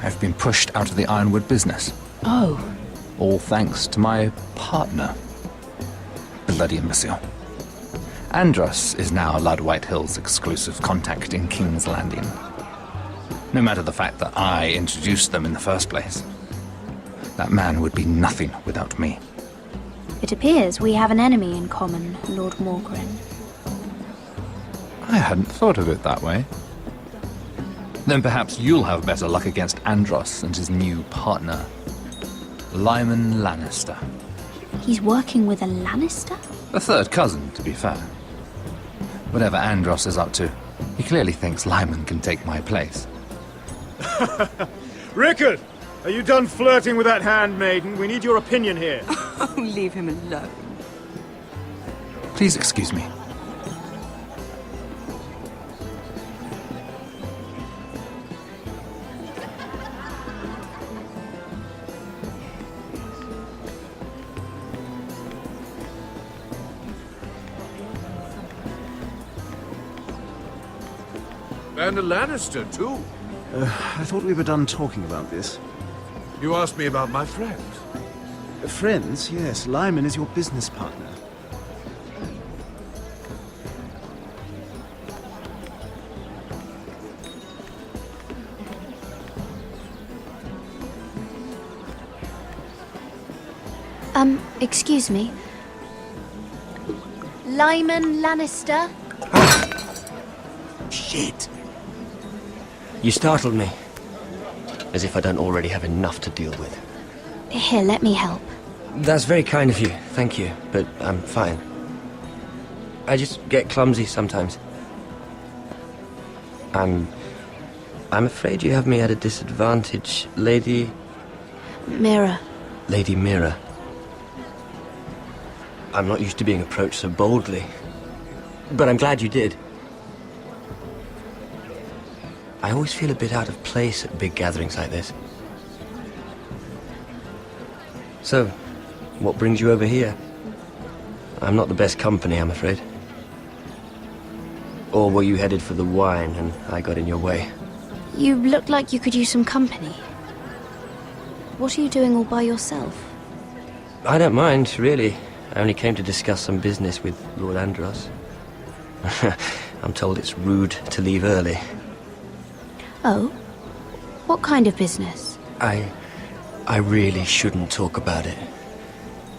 I've been pushed out of the ironwood business. Oh. All thanks to my partner. Bloody imbecile. Andros is now Lord Whitehill's exclusive contact in King's Landing. No matter the fact that I introduced them in the first place. That man would be nothing without me. It appears we have an enemy in common, Lord Morgren. I hadn't thought of it that way. Then perhaps you'll have better luck against Andros and his new partner, Lyman Lannister. He's working with a Lannister? A third cousin, to be fair. Whatever Andros is up to, he clearly thinks Lyman can take my place. Rickard! Are you done flirting with that handmaiden? We need your opinion here. Oh, leave him alone. Please excuse me. And a Lannister, too. I thought we were done talking about this. You asked me about my friends. Friends? Yes. Lyman is your business partner. Excuse me. Lyman Lannister? Shit. You startled me. As if I don't already have enough to deal with. Here, let me help. That's very kind of you, thank you, but I'm fine. I just get clumsy sometimes. I'm afraid you have me at a disadvantage, Lady... Mira. Lady Mira. I'm not used to being approached so boldly, but I'm glad you did. I always feel a bit out of place at big gatherings like this. So, what brings you over here? I'm not the best company, I'm afraid. Or were you headed for the wine and I got in your way? You look like you could use some company. What are you doing all by yourself? I don't mind, really. I only came to discuss some business with Lord Andros. I'm told it's rude to leave early. Oh? What kind of business? I really shouldn't talk about it.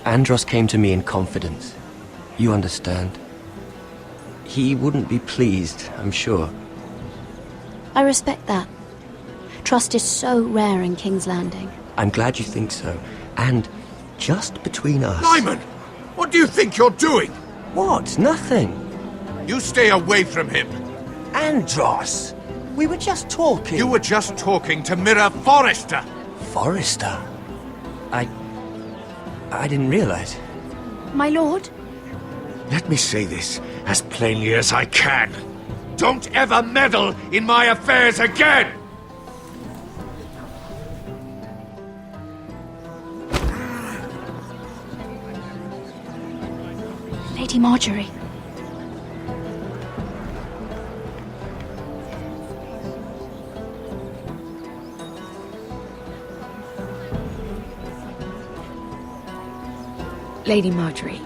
Andros came to me in confidence. You understand? He wouldn't be pleased, I'm sure. I respect that. Trust is so rare in King's Landing. I'm glad you think so. And just between us... Lyman! What do you think you're doing? What? Nothing. You stay away from him. Andros! We were just talking. You were just talking to Ryon Forrester. Forrester? I didn't realize. My lord? Let me say this as plainly as I can. Don't ever meddle in my affairs again! Lady Marjorie. Lady Marjorie.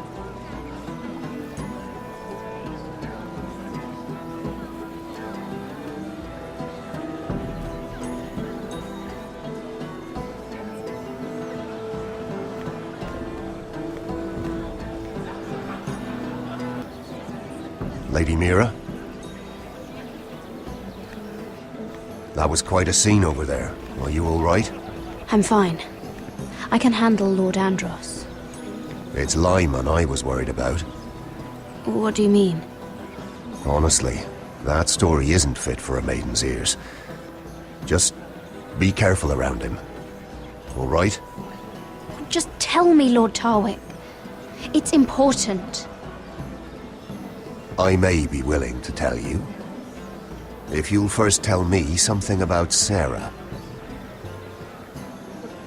Lady Mira? That was quite a scene over there. Are you all right? I'm fine. I can handle Lord Andros. It's Lyman I was worried about. What do you mean? Honestly, that story isn't fit for a maiden's ears. Just be careful around him. All right? Just tell me, Lord Tarwick. It's important. I may be willing to tell you. If you'll first tell me something about Sarah.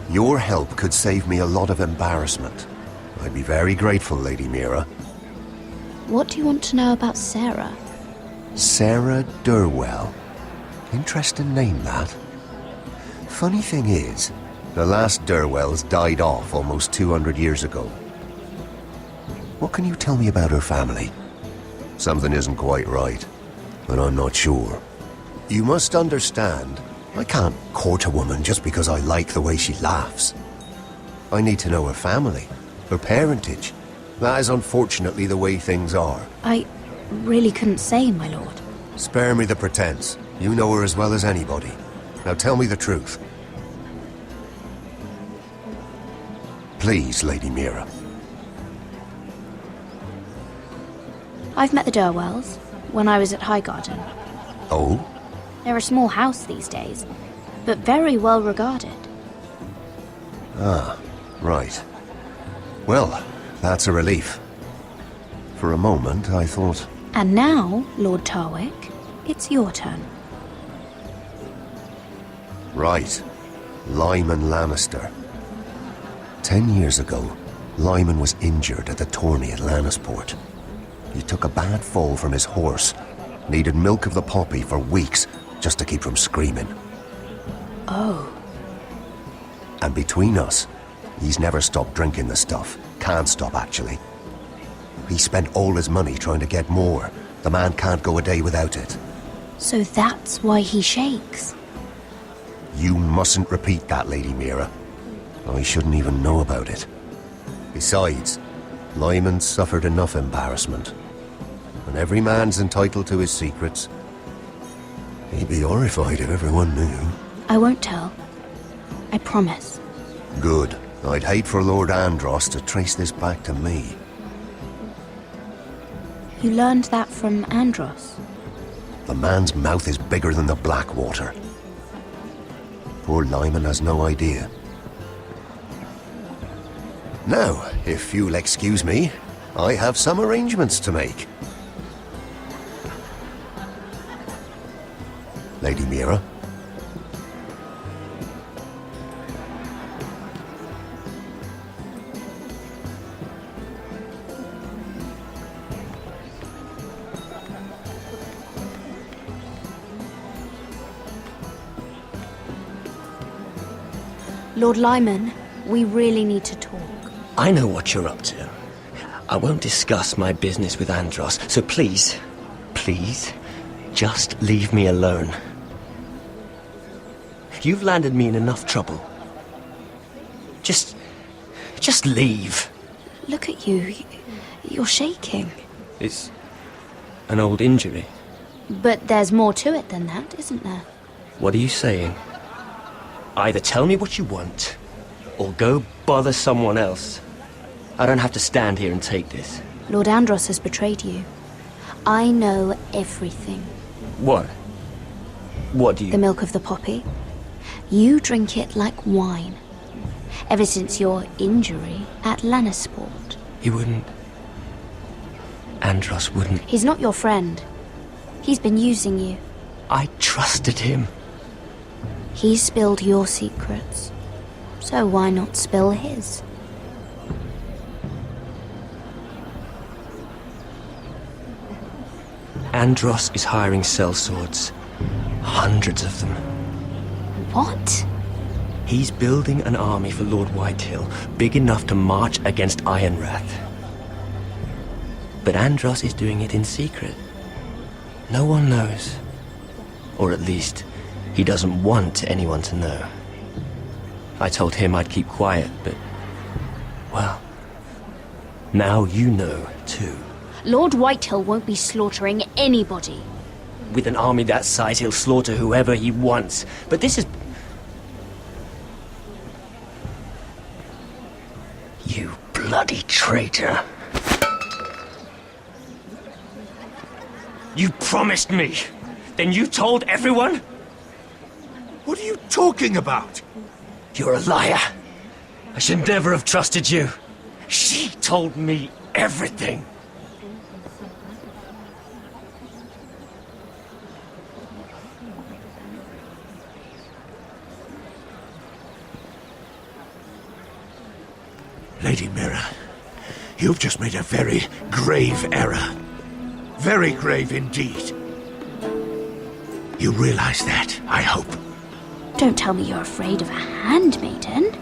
Your help could save me a lot of embarrassment. I'd be very grateful, Lady Mira. What do you want to know about Sarah? Sarah Durwell. Interesting name, that. Funny thing is, the last Durwells died off almost 200 years ago. What can you tell me about her family? Something isn't quite right, but I'm not sure. You must understand, I can't court a woman just because I like the way she laughs. I need to know her family, her parentage. That is unfortunately the way things are. I really couldn't say, my lord. Spare me the pretense. You know her as well as anybody. Now tell me the truth. Please, Lady Mira. I've met the Durwells when I was at Highgarden. Oh? They're a small house these days, but very well regarded. Ah, right. Well, that's a relief. For a moment, I thought... And now, Lord Tarwick, it's your turn. Right. Lyman Lannister. 10 years ago, Lyman was injured at the tourney at Lannisport. He took a bad fall from his horse. Needed milk of the poppy for weeks just to keep from screaming. Oh. And between us, he's never stopped drinking the stuff. Can't stop, actually. He spent all his money trying to get more. The man can't go a day without it. So that's why he shakes. You mustn't repeat that, Lady Mira. I shouldn't even know about it. Besides, Lyman suffered enough embarrassment. and every man's entitled to his secrets. He'd be horrified if everyone knew. I won't tell. I promise. Good. I'd hate for Lord Andros to trace this back to me. You learned that from Andros? The man's mouth is bigger than the Blackwater. Poor Lyman has no idea. Now, if you'll excuse me, I have some arrangements to make. Lady Mira? Lord Lyman, we really need to talk. I know what you're up to. I won't discuss my business with Andros, so please, just leave me alone. You've landed me in enough trouble. Just leave. Look at you. You're shaking. It's an old injury. But there's more to it than that, isn't there? What are you saying? Either tell me what you want, or go bother someone else. I don't have to stand here and take this. Lord Andros has betrayed you. I know everything. What? What do you... The milk of the poppy. You drink it like wine. Ever since your injury at Lannisport. He wouldn't... Andros wouldn't... He's not your friend. He's been using you. I trusted him. He spilled your secrets. So why not spill his? Andros is hiring sellswords. Hundreds of them. What? He's building an army for Lord Whitehill, big enough to march against Ironrath. But Andros is doing it in secret. No one knows. Or at least, he doesn't want anyone to know. I told him I'd keep quiet, but... well... now you know, too. Lord Whitehill won't be slaughtering anybody. With an army that size, he'll slaughter whoever he wants. But this is... You bloody traitor. You promised me. Then you told everyone? What are you talking about? You're a liar. I should never have trusted you. She told me everything. Lady Mira, you've just made a very grave error. Very grave indeed. You realize that, I hope. Don't tell me you're afraid of a handmaiden.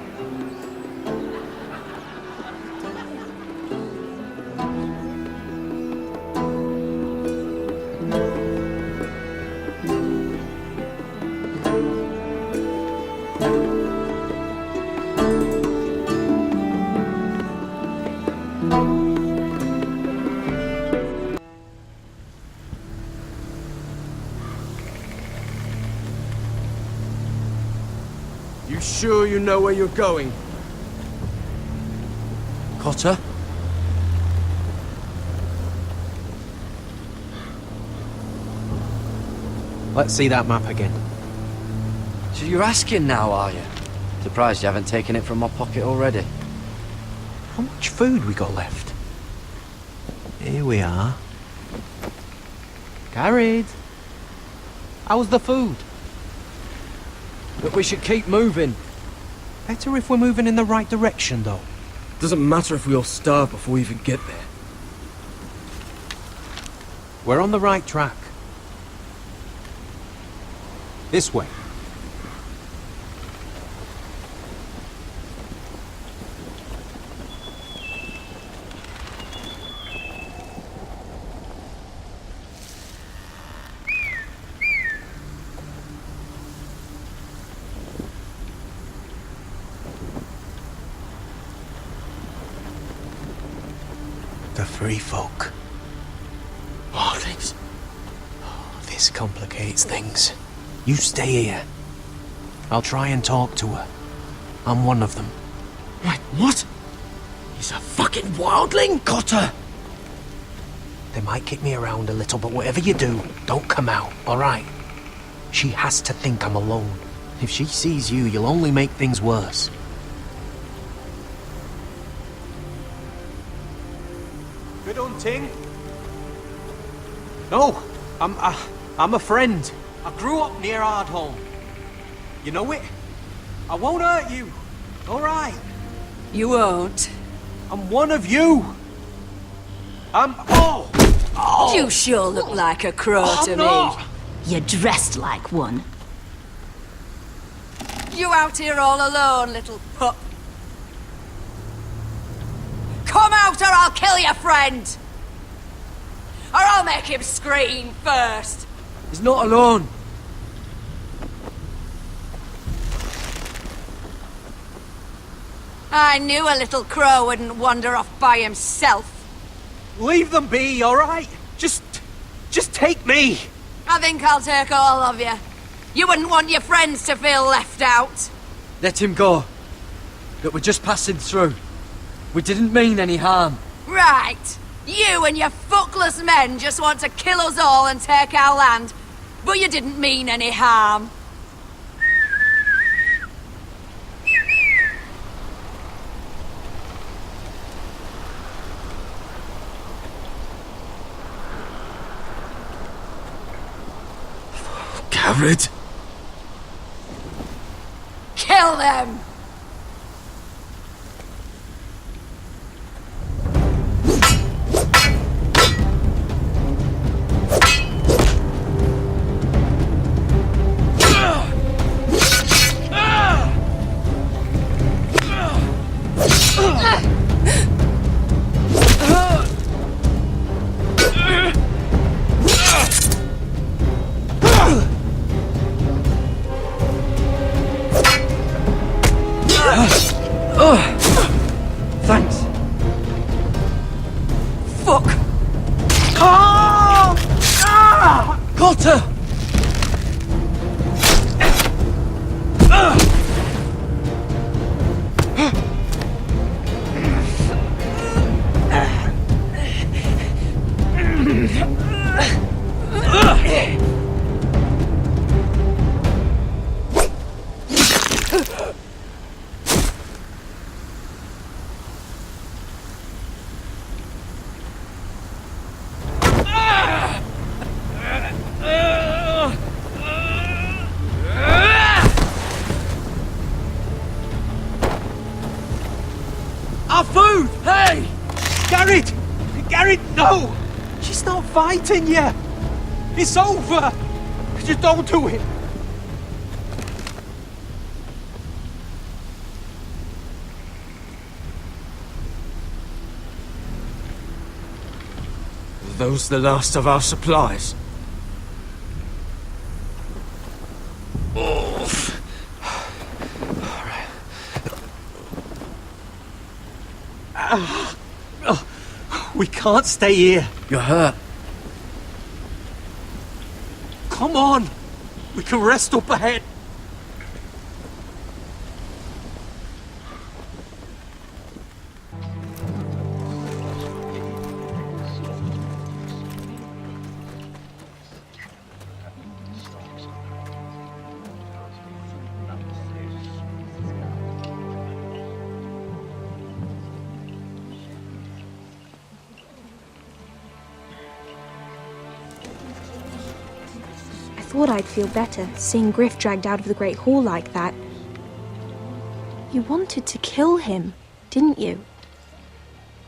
You sure you know where you're going? Cotter? Let's see that map again. So you're asking now, are you? Surprised you haven't taken it from my pocket already. How much food we got left? Here we are. Gared! How's the food? But we should keep moving. Better if we're moving in the right direction, though. Doesn't matter if we all starve before we even get there. We're on the right track. This way. The free folk. This complicates things. You stay here. I'll try and talk to her. I'm one of them. Wait, what? He's a fucking wildling? Got her! They might kick me around a little, but whatever you do, don't come out, alright? She has to think I'm alone. If she sees you, you'll only make things worse. Good hunting. No, I'm a friend. I grew up near Ardholm. You know it? I won't hurt you. All right. You won't. I'm one of you. Oh! You sure look like a crow to not. me. You're dressed like one. You out here all alone, little pup? Come out or I'll kill your friend! Or I'll make him scream first! He's not alone. I knew a little crow wouldn't wander off by himself. Leave them be, all right? Just take me. I think I'll take all of you. You wouldn't want your friends to feel left out. Let him go. Look, we're just passing through. We didn't mean any harm. Right. You and your fuckless men just want to kill us all and take our land. But you didn't mean any harm. Gared? Kill them! Thanks. Fuck! Oh! Ah! Got her! Our food! Hey! Gared! Gared, no! She's not fighting you! It's over! Just don't do it! Are those the last of our supplies? We can't stay here. You're hurt. Come on! We can rest up ahead. I thought I'd feel better, seeing Griff dragged out of the Great Hall like that. You wanted to kill him, didn't you?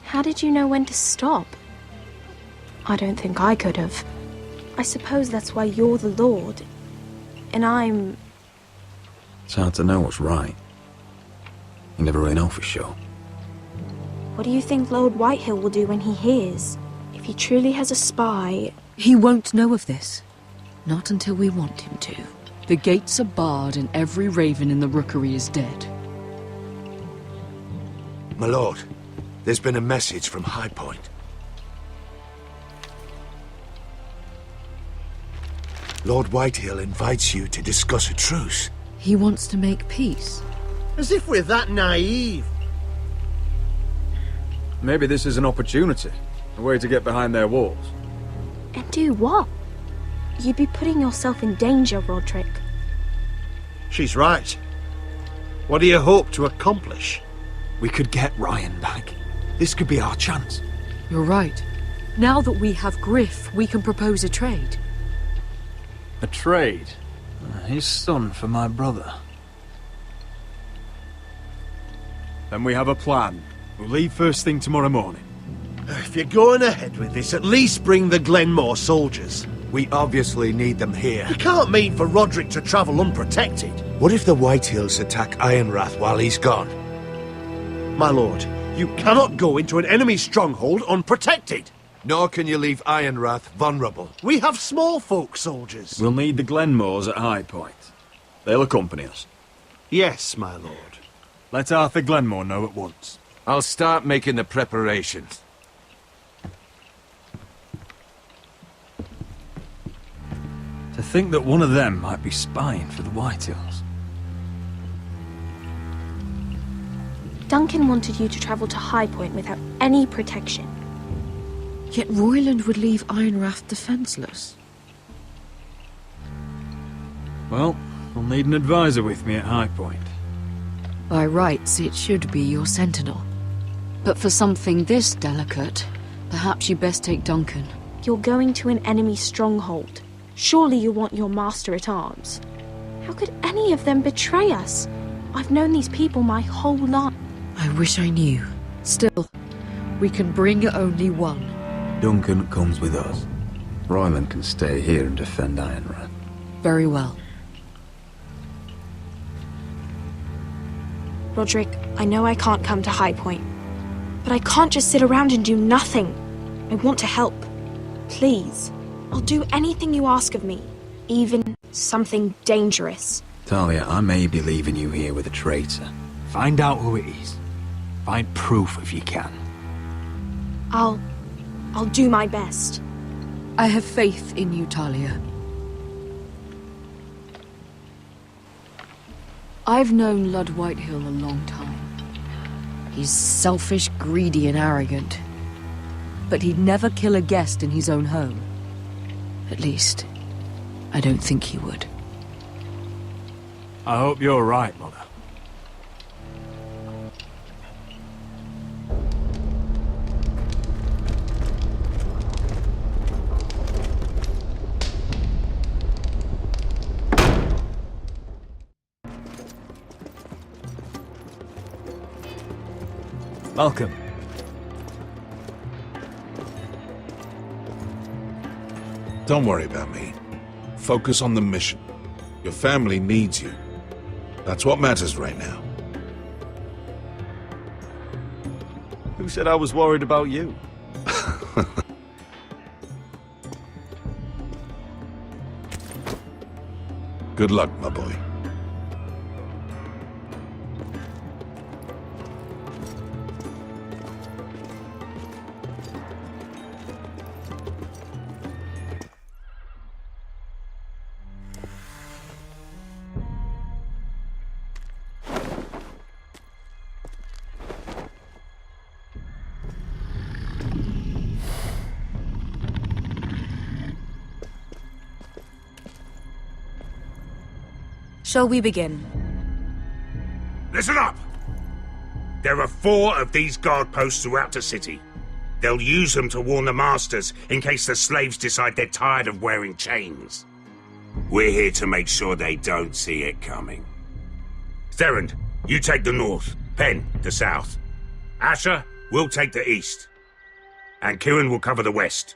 How did you know when to stop? I don't think I could have. I suppose that's why you're the Lord, and I'm... It's hard to know what's right. You never really know for sure. What do you think Lord Whitehill will do when he hears? If he truly has a spy... He won't know of this. Not until we want him to. The gates are barred and every raven in the rookery is dead. My lord, there's been a message from High Point. Lord Whitehill invites you to discuss a truce. He wants to make peace. As if we're that naive. Maybe this is an opportunity. A way to get behind their walls. And do what? You'd be putting yourself in danger, Rodrik. She's right. What do you hope to accomplish? We could get Ryon back. This could be our chance. You're right. Now that we have Griff, we can propose a trade. A trade? His son for my brother. Then we have a plan. We'll leave first thing tomorrow morning. If you're going ahead with this, at least bring the Glenmore soldiers. We obviously need them here. You can't mean for Rodrik to travel unprotected. What if the Whitehills attack Ironrath while he's gone? My lord, you cannot go into an enemy stronghold unprotected. Nor can you leave Ironrath vulnerable. We have small folk soldiers. We'll need the Glenmores at High Point. They'll accompany us. Yes, my lord. Let Arthur Glenmore know at once. I'll start making the preparations. To think that one of them might be spying for the Whitehills. Duncan wanted you to travel to High Point without any protection. Yet Royland would leave Ironrath defenseless. Well, I'll need an advisor with me at High Point. By rights, it should be your sentinel. But for something this delicate, perhaps you best take Duncan. You're going to an enemy stronghold. Surely you want your master-at-arms. How could any of them betray us? I've known these people my whole life. I wish I knew. Still, we can bring only one. Duncan comes with us. Ryland can stay here and defend Ironrath. Very well. Rodrik, I know I can't come to High Point, but I can't just sit around and do nothing. I want to help. Please. I'll do anything you ask of me, even something dangerous. Talia, I may be leaving you here with a traitor. Find out who it is. Find proof if you can. I'll do my best. I have faith in you, Talia. I've known Lord Whitehill a long time. He's selfish, greedy, and arrogant. But he'd never kill a guest in his own home. At least, I don't think he would. I hope you're right, Mother. Welcome. Don't worry about me. Focus on the mission. Your family needs you. That's what matters right now. Who said I was worried about you? Good luck, my boy. Shall we begin? Listen up! There are 4 of these guard posts throughout the city. They'll use them to warn the masters in case the slaves decide they're tired of wearing chains. We're here to make sure they don't see it coming. Therend, you take the north. Penn, the south. Asher, we'll take the east. And Kieran will cover the west.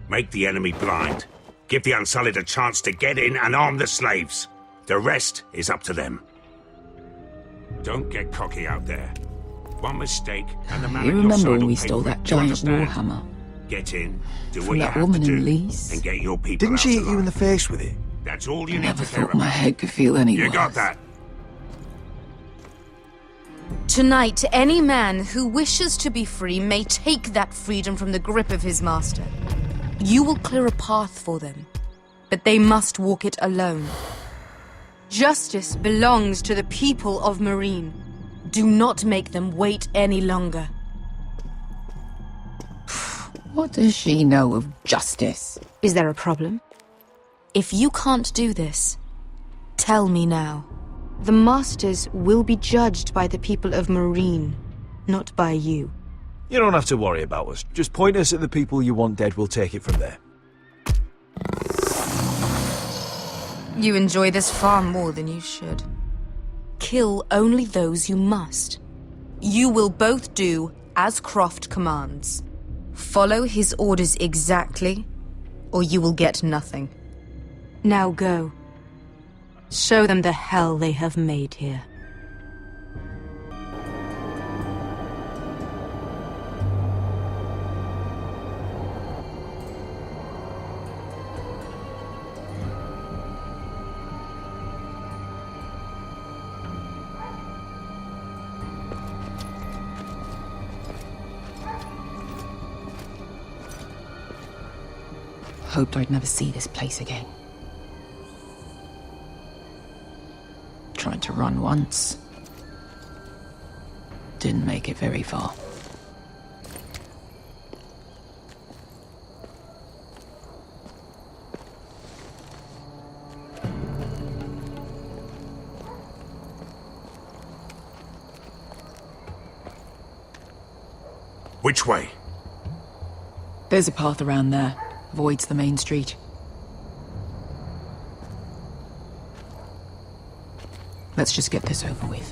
Make the enemy blind. Give the Unsullied a chance to get in and arm the slaves. The rest is up to them. Don't get cocky out there. One mistake and the man You at your remember side when will we pay stole for it. that Do you giant understand? warhammer? Get in, do From what you that have woman to in do, Lee's? and get your people Didn't out she hit alive. you in the face with it? That's all you I need never to care thought my about. head could feel any You worse. got that? Tonight, any man who wishes to be free may take that freedom from the grip of his master. You will clear a path for them. but they must walk it alone. Justice belongs to the people of Meereen. Do not make them wait any longer. What does she know of justice? Is there a problem? If you can't do this, tell me now. The Masters will be judged by the people of Meereen, not by you. You don't have to worry about us. Just point us at the people you want dead, we'll take it from there. You enjoy this far more than you should. Kill only those you must. You will both do as Croft commands. Follow his orders exactly, or you will get nothing. Now go. Show them the hell they have made here. Hoped I'd never see this place again. Tried to run once. Didn't make it very far. Which way? There's a path around there. Avoids the main street. Let's just get this over with.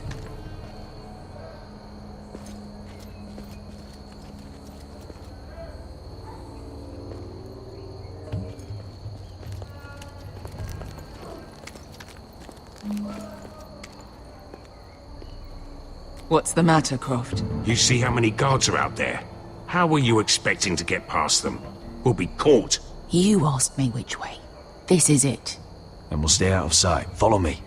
What's the matter, Croft? You see how many guards are out there? How were you expecting to get past them? We'll be caught. You asked me which way. This is it. And we'll stay out of sight. Follow me.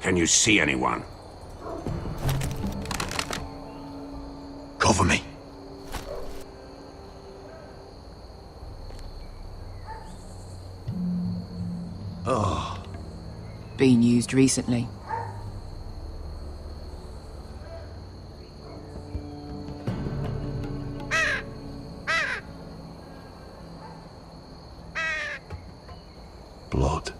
Can you see anyone? Cover me. Oh. Been used recently. Blood.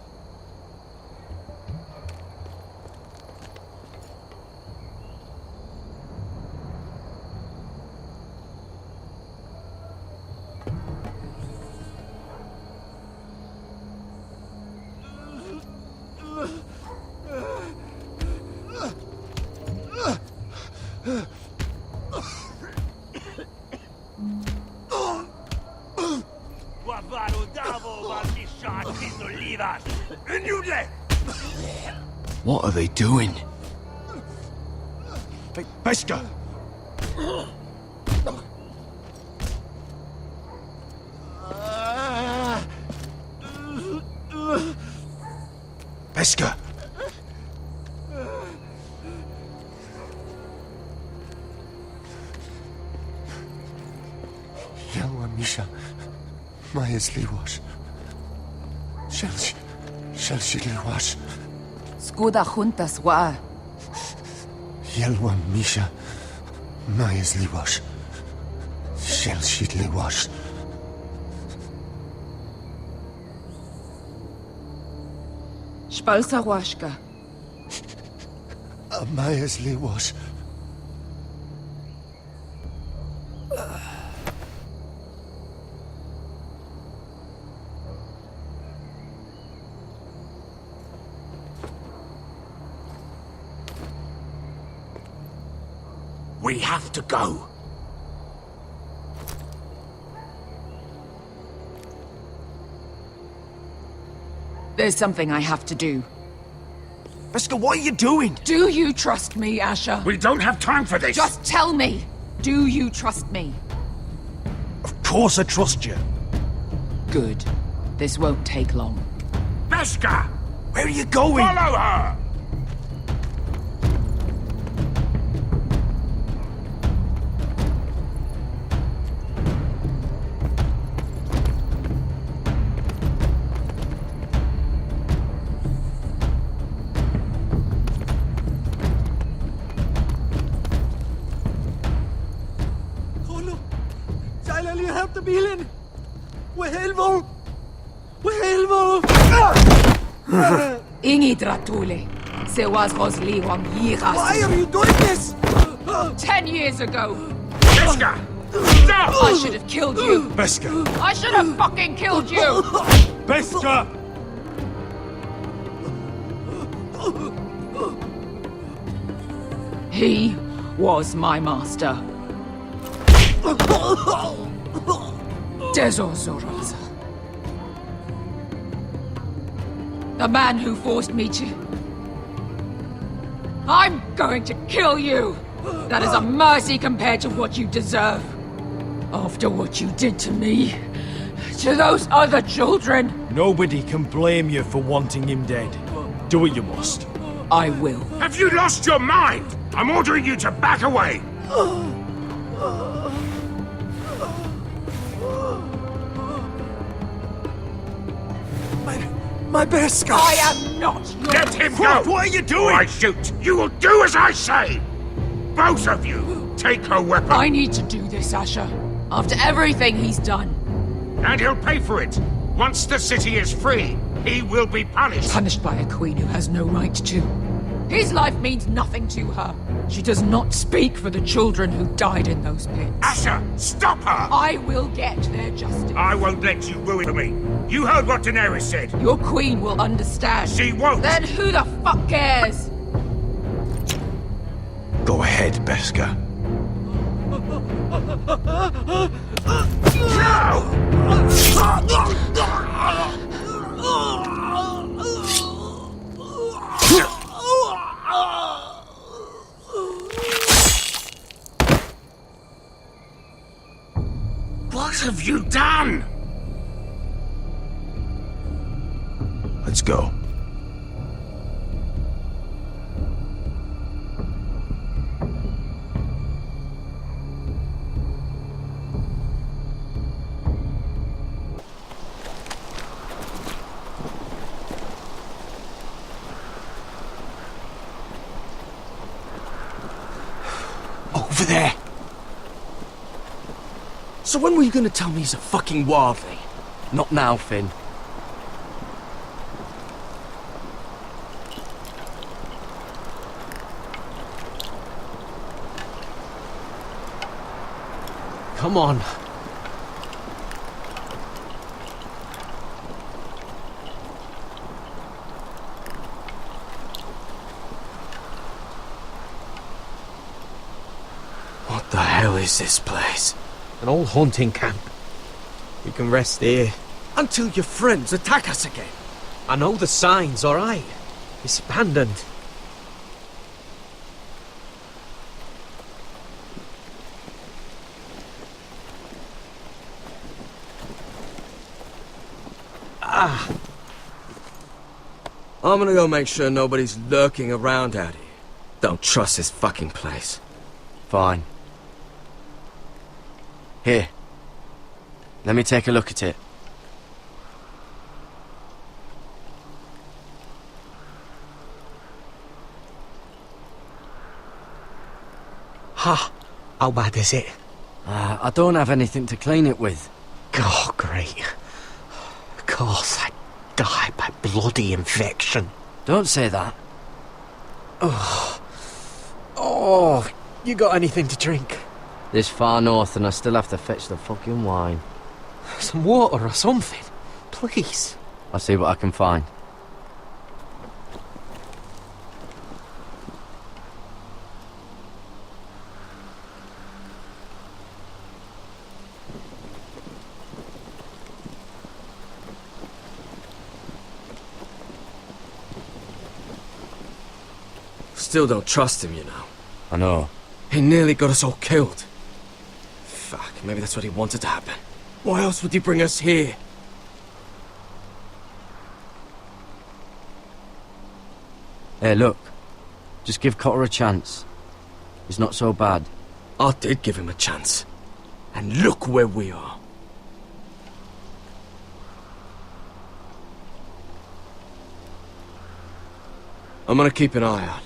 What are they doing? Pesca! Pesca! Yelwa Misha, Maya's Liwash. Shelshi Liwash. Skuda juntas wa. Yelwa Misha, Maya's Liwash. Shelshi Liwash. Spalsa washka. Maya's Liwash. We have to go. There's something I have to do. Beskha, what are you doing? Do you trust me, Asher? We don't have time for this! Just tell me! Do you trust me? Of course I trust you. Good. This won't take long. Beskha! Where are you going? Follow her! Ingi Dratule. Se was Rosli Wang Yiras. Why are you doing this? 10 years ago. Beskha! Stop! I should have killed you. Beskha! I should have fucking killed you. Beskha! He was my master. Dezozoraza. The man who forced me to... I'm going to kill you! That is a mercy compared to what you deserve. After what you did to me, to those other children. Nobody can blame you for wanting him dead. Do what you must. I will. Have you lost your mind? I'm ordering you to back away! My Beskha! I am not your... Let him go! What are you doing? Or I shoot! You will do as I say! Both of you, take her weapon! I need to do this, Asher. After everything he's done. And he'll pay for it! Once the city is free, he will be punished! Punished by a queen who has no right to. His life means nothing to her. She does not speak for the children who died in those pits. Asher, stop her! I will get their justice. I won't let you ruin for me. You heard what Daenerys said. Your queen will understand. She won't. Then who the fuck cares? Go ahead, Beskha. What have you done? Let's go. Over there! So when were you gonna tell me he's a fucking wildling? Not now, Finn. Come on. What the hell is this place? An old hunting camp. We can rest here. Until your friends attack us again. I know the signs, alright? It's abandoned. I'm gonna go make sure nobody's lurking around out here. Don't trust this fucking place. Fine. Here. Let me take a look at it. Ha! How bad is it? I don't have anything to clean it with. Oh, great. Of course, I died by bloody infection. Don't say that. Oh, you got anything to drink? This far north and I still have to fetch the fucking wine. Some water or something, please. I'll see what I can find. Still don't trust him, you know. I know. He nearly got us all killed. Fuck, maybe that's what he wanted to happen. Why else would he bring us here? Hey, look. Just give Cotter a chance. He's not so bad. I did give him a chance. And look where we are. I'm gonna keep an eye out.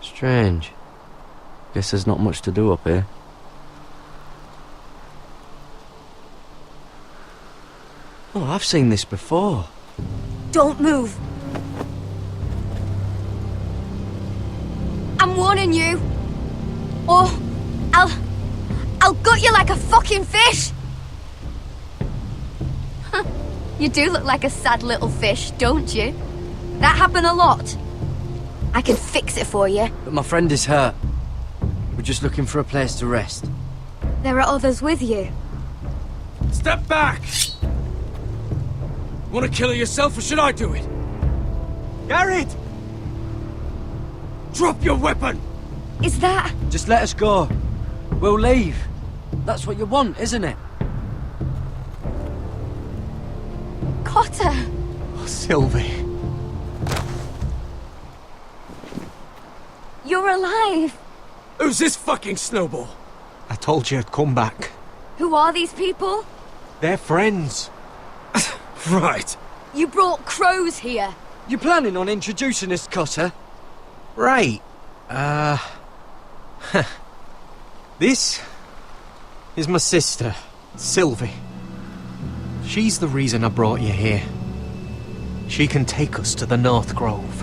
Strange. Guess there's not much to do up here. Oh, I've seen this before. Don't move. I'm warning you. Or I'll gut you like a fucking fish. You do look like a sad little fish, don't you? That happened a lot. I can fix it for you. But my friend is hurt. We're just looking for a place to rest. There are others with you. Step back! Want to kill her yourself, or should I do it? Gared! Drop your weapon! Is that... Just let us go. We'll leave. That's what you want, isn't it? Cotter! Oh, Sylvie. You're alive! Who's this fucking snowball? I told you I'd come back. Who are these people? They're friends. Right. You brought crows here. You planning on introducing us, Cotter? Right. This is my sister, Sylvie. She's the reason I brought you here. She can take us to the North Grove.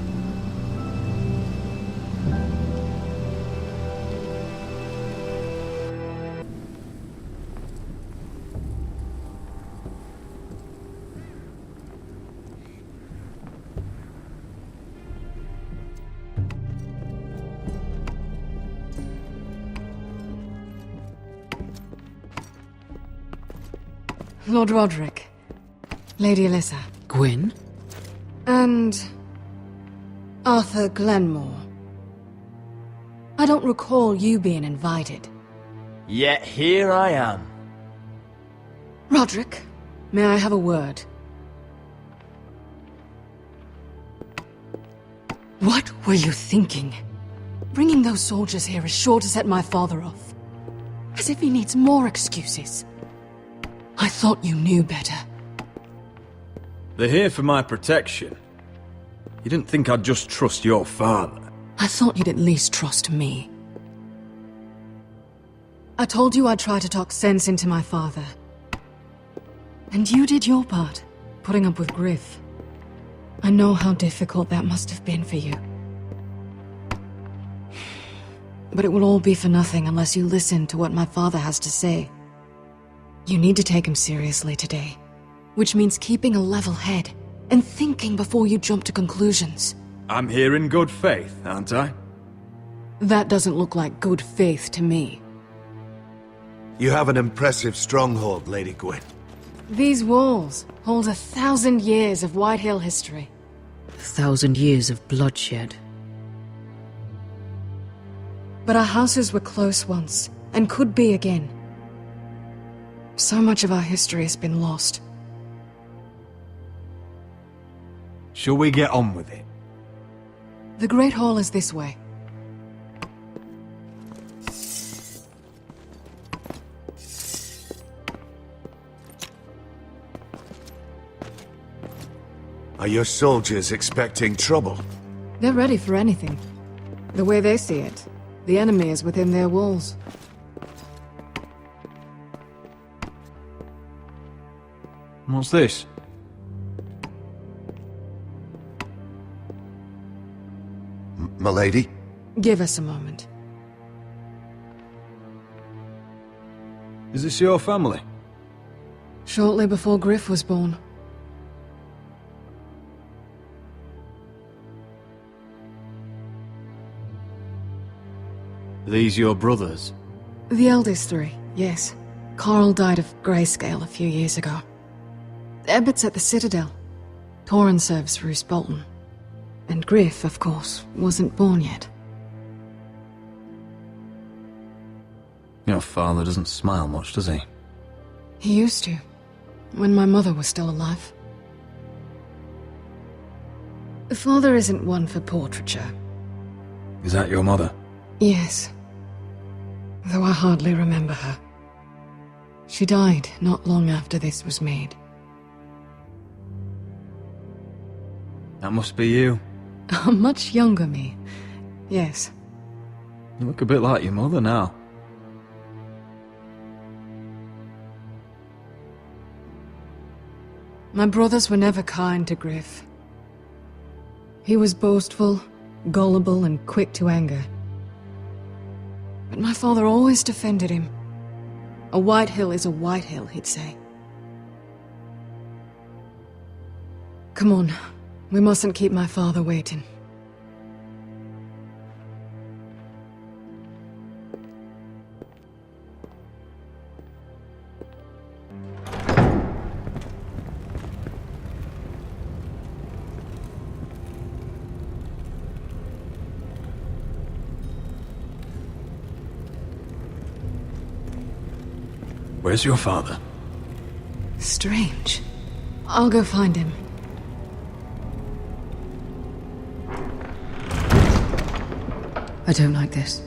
Lord Rodrik, Lady Alyssa. Gwyn? And... Arthur Glenmore. I don't recall you being invited. Yet here I am. Rodrik, may I have a word? What were you thinking? Bringing those soldiers here is sure to set my father off. As if he needs more excuses. I thought you knew better. They're here for my protection. You didn't think I'd just trust your father? I thought you'd at least trust me. I told you I'd try to talk sense into my father. And you did your part, putting up with Griff. I know how difficult that must have been for you. But it will all be for nothing unless you listen to what my father has to say. You need to take him seriously today, which means keeping a level head and thinking before you jump to conclusions. I'm here in good faith, aren't I? That doesn't look like good faith to me. You have an impressive stronghold, Lady Gwyn. These walls hold 1,000 years of Whitehill history. 1,000 years of bloodshed. But our houses were close once, and could be again. So much of our history has been lost. Shall we get on with it? The Great Hall is this way. Are your soldiers expecting trouble? They're ready for anything. The way they see it, the enemy is within their walls. What's this? Milady? Give us a moment. Is this your family? Shortly before Griff was born. These your brothers? The eldest three, yes. Carl died of grayscale a few years ago. Ebbert's at the Citadel. Torrhen serves Roose Bolton. And Griff, of course, wasn't born yet. Your father doesn't smile much, does he? He used to, when my mother was still alive. Father isn't one for portraiture. Is that your mother? Yes. Though I hardly remember her. She died not long after this was made. That must be you. A much younger me. Yes. You look a bit like your mother now. My brothers were never kind to Griff. He was boastful, gullible, and quick to anger. But my father always defended him. A Whitehill is a Whitehill, he'd say. Come on, we mustn't keep my father waiting. Where's your father? Strange. I'll go find him. I don't like this.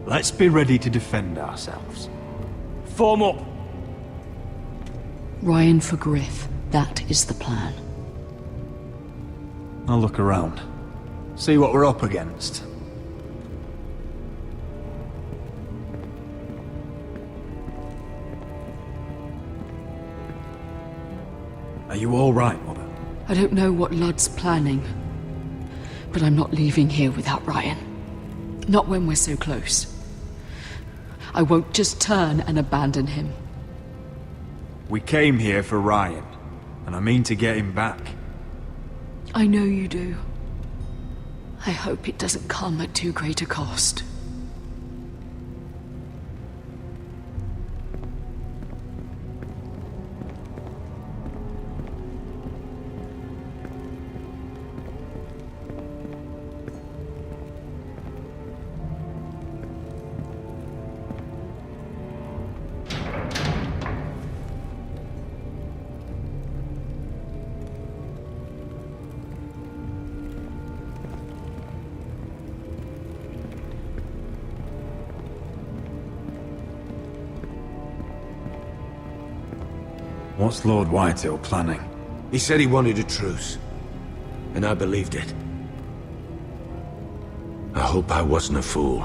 Let's be ready to defend ourselves. Form up! Ryon for Griff. That is the plan. I'll look around. See what we're up against. Are you all right, Mother? I don't know what Ludd's planning, but I'm not leaving here without Ryon. Not when we're so close. I won't just turn and abandon him. We came here for Ryon, and I mean to get him back. I know you do. I hope it doesn't come at too great a cost. What's Lord Whitehill planning? He said he wanted a truce, and I believed it. I hope I wasn't a fool.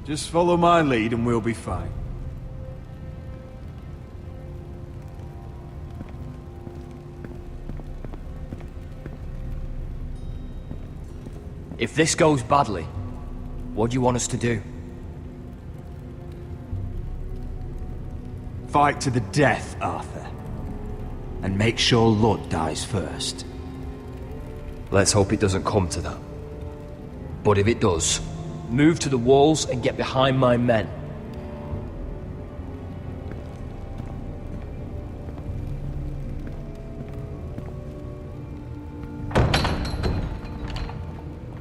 Just follow my lead and we'll be fine. If this goes badly, what do you want us to do? Fight to the death, Arthur. And make sure Ludd dies first. Let's hope it doesn't come to that. But if it does, move to the walls and get behind my men.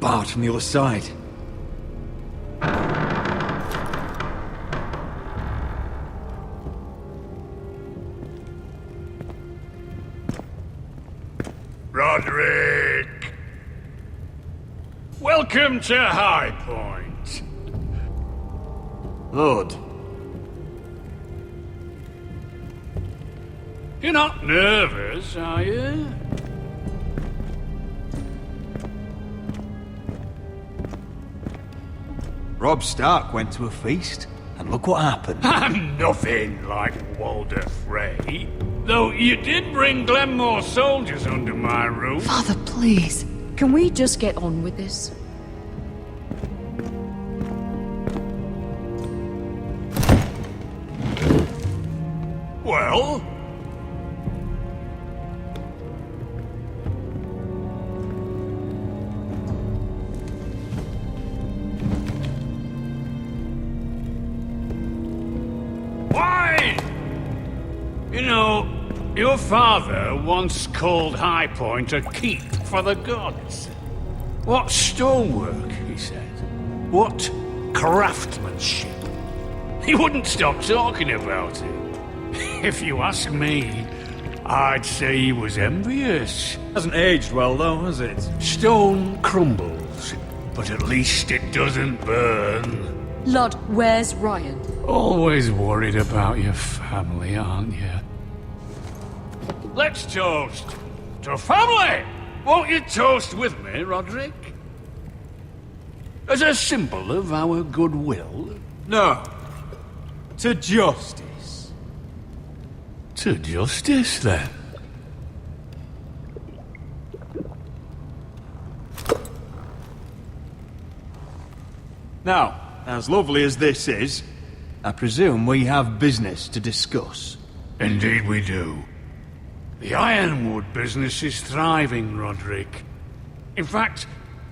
Barred from the other side. Rodrik! Welcome to High Point. Ludd. You're not nervous, are you? Robb Stark went to a feast, and look what happened. I'm nothing like Walder Frey. Though you did bring Glenmore soldiers under my roof. Father, please. Can we just get on with this? Well? Why? You know, your father once called High Point a keep for the gods. What stonework, he said. What craftsmanship. He wouldn't stop talking about it. If you ask me, I'd say he was envious. Hasn't aged well, though, has it? Stone crumbles, but at least it doesn't burn. Lord, where's Ryon? Always worried about your family, aren't you? Let's toast to family! Won't you toast with me, Rodrik? As a symbol of our goodwill? No. To justice. To justice, then. Now, as lovely as this is, I presume we have business to discuss. Indeed we do. The Ironwood business is thriving, Rodrik. In fact,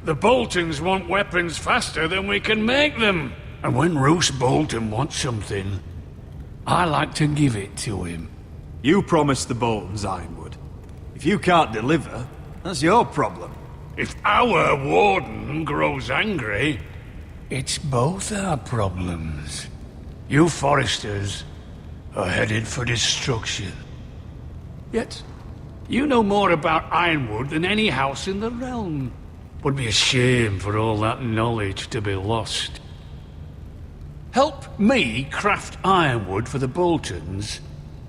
the Boltons want weapons faster than we can make them. And when Roose Bolton wants something, I like to give it to him. You promised the Boltons Ironwood. If you can't deliver, that's your problem. If our warden grows angry, it's both our problems. You Forresters are headed for destruction. Yet, you know more about Ironwood than any house in the realm. Would be a shame for all that knowledge to be lost. Help me craft Ironwood for the Boltons,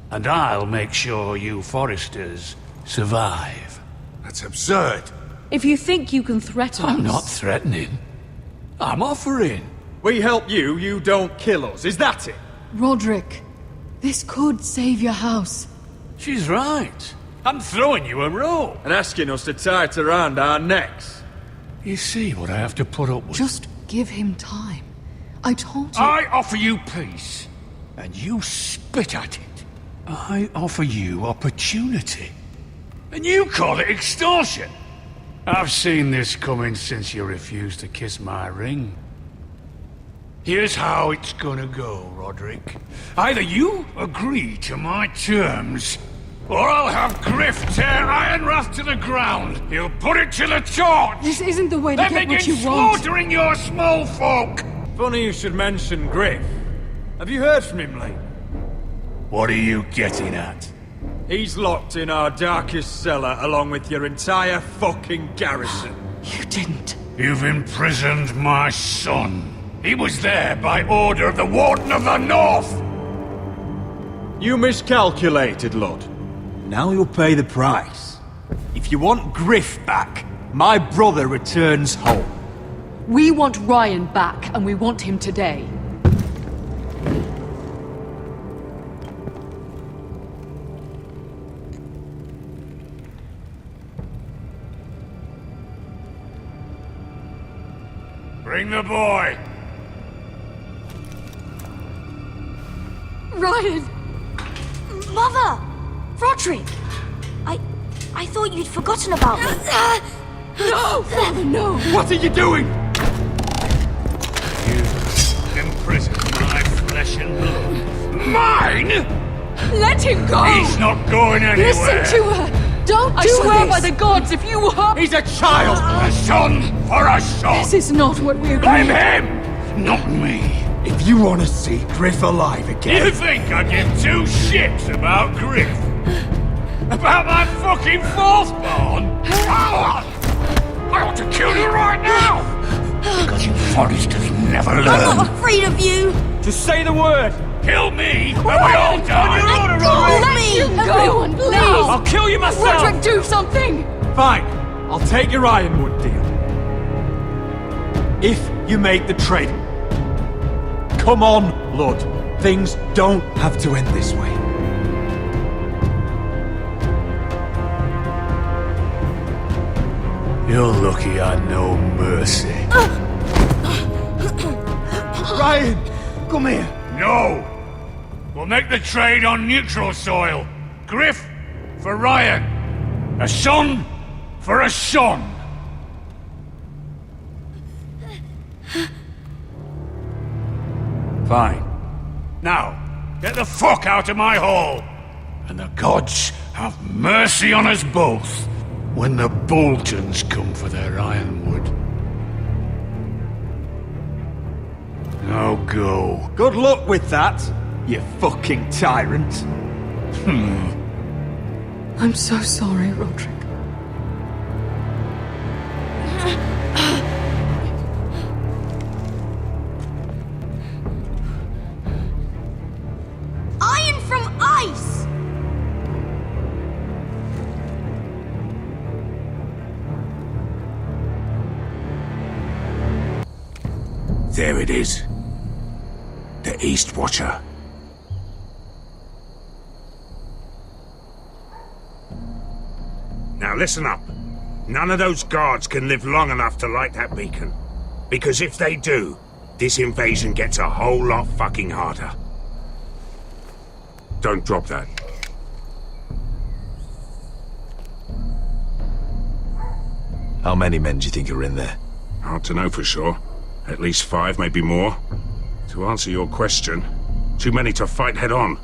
and I'll make sure you Forresters survive. That's absurd. If you think you can threaten us... I'm not threatening. I'm offering. We help you, you don't kill us. Is that it? Rodrik, this could save your house. She's right. I'm throwing you a rope. And asking us to tie it around our necks. You see what I have to put up with? Just give him time. I told you... I offer you peace, and you spit at it. I offer you opportunity, and you call it extortion. I've seen this coming since you refused to kiss my ring. Here's how it's gonna go, Rodrik. Either you agree to my terms, or I'll have Griff tear Ironrath to the ground. He'll put it to the torch. This isn't the way to get what you want. Slaughtering your small folk. Funny you should mention Griff. Have you heard from him lately? What are you getting at? He's locked in our darkest cellar along with your entire fucking garrison. You didn't. You've imprisoned my son. He was there by order of the Warden of the North! You miscalculated, Lord. Now you'll pay the price. If you want Griff back, my brother returns home. We want Ryon back, and we want him today. Bring the boy! Ryon! Mother! Rodrik! I thought you'd forgotten about me. No! Father, no! What are you doing? You imprisoned my flesh and blood. Mine?! Let him go! He's not going anywhere! Listen to her! Don't I swear by the gods, if you hurt... He's a child! A son for a son! This is not what we agreed. Blame him! Not me! If you want to see Griff alive again... You think I give two shits about Griff? About my fucking fourthborn? I ought to kill you right now! Because you Forresters never learn. I'm not afraid of you! Just say the word! Kill me, and we all die! Let you go! Everyone, please! I'll kill you myself! Rodrik, do something! Fine, I'll take your Ironwood deal. If you make the trade. Come on, Lord. Things don't have to end this way. You're lucky I know mercy. Ryon, come here. No! We'll make the trade on neutral soil. Griff for Ryon. A son for a son. Fine. Now, get the fuck out of my hall! And the gods have mercy on us both when the Boltons come for their ironwood. Now go. Good luck with that, you fucking tyrant. I'm so sorry, Rodrik. Iron from ice! There it is. The East Watcher. Now listen up. None of those guards can live long enough to light that beacon. Because if they do, this invasion gets a whole lot fucking harder. Don't drop that. How many men do you think are in there? Hard to know for sure. At least 5, maybe more. To answer your question, too many to fight head on.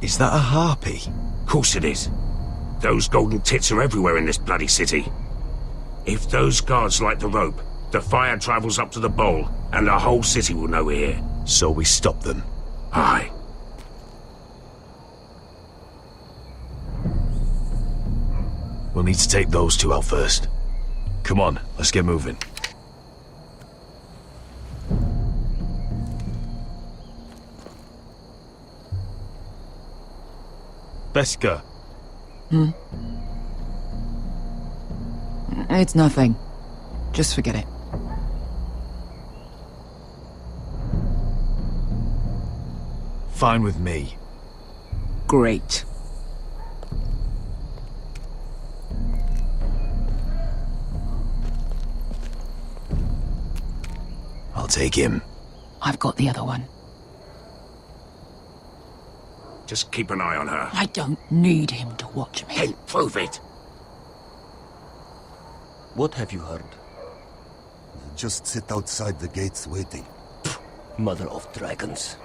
Is that a harpy? Of course it is. Those golden tits are everywhere in this bloody city. If those guards light the rope, the fire travels up to the bowl, and the whole city will know we're here. So we stop them? Aye. We'll need to take those 2 out first. Come on, let's get moving. Beska. It's nothing. Just forget it. Fine with me. Great. I'll take him. I've got the other one. Just keep an eye on her. I don't need him to watch me. Then prove it. What have you heard? Just sit outside the gates waiting. Mother of dragons.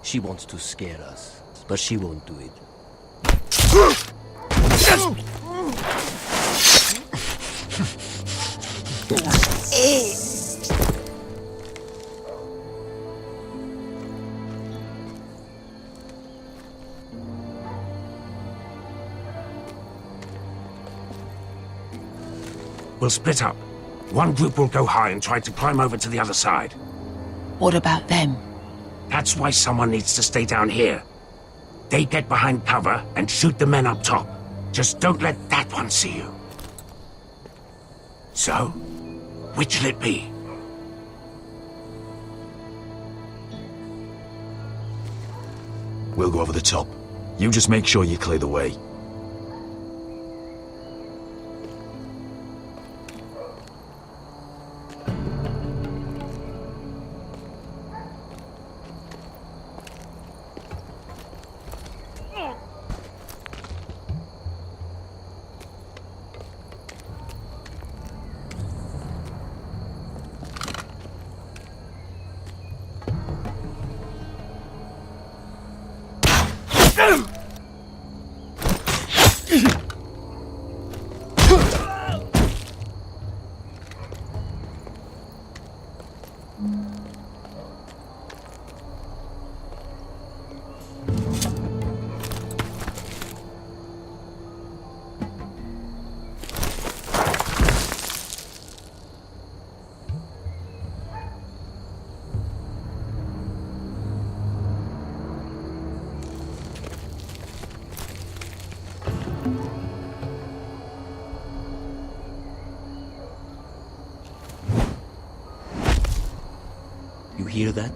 She wants to scare us, but she won't do it. We'll split up. One group will go high and try to climb over to the other side. What about them? That's why someone needs to stay down here. They get behind cover and shoot the men up top. Just don't let that one see you. So, which'll it be? We'll go over the top. You just make sure you clear the way. You hear that?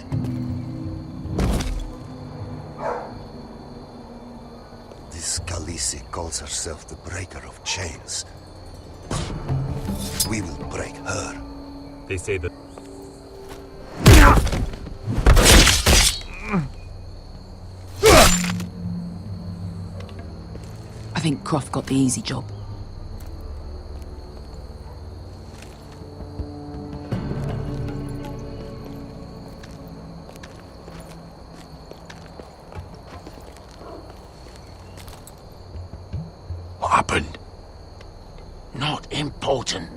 This Khaleesi calls herself the Breaker of Chains. We will break her. They say that... I think Croft got the easy job. What happened? Not important.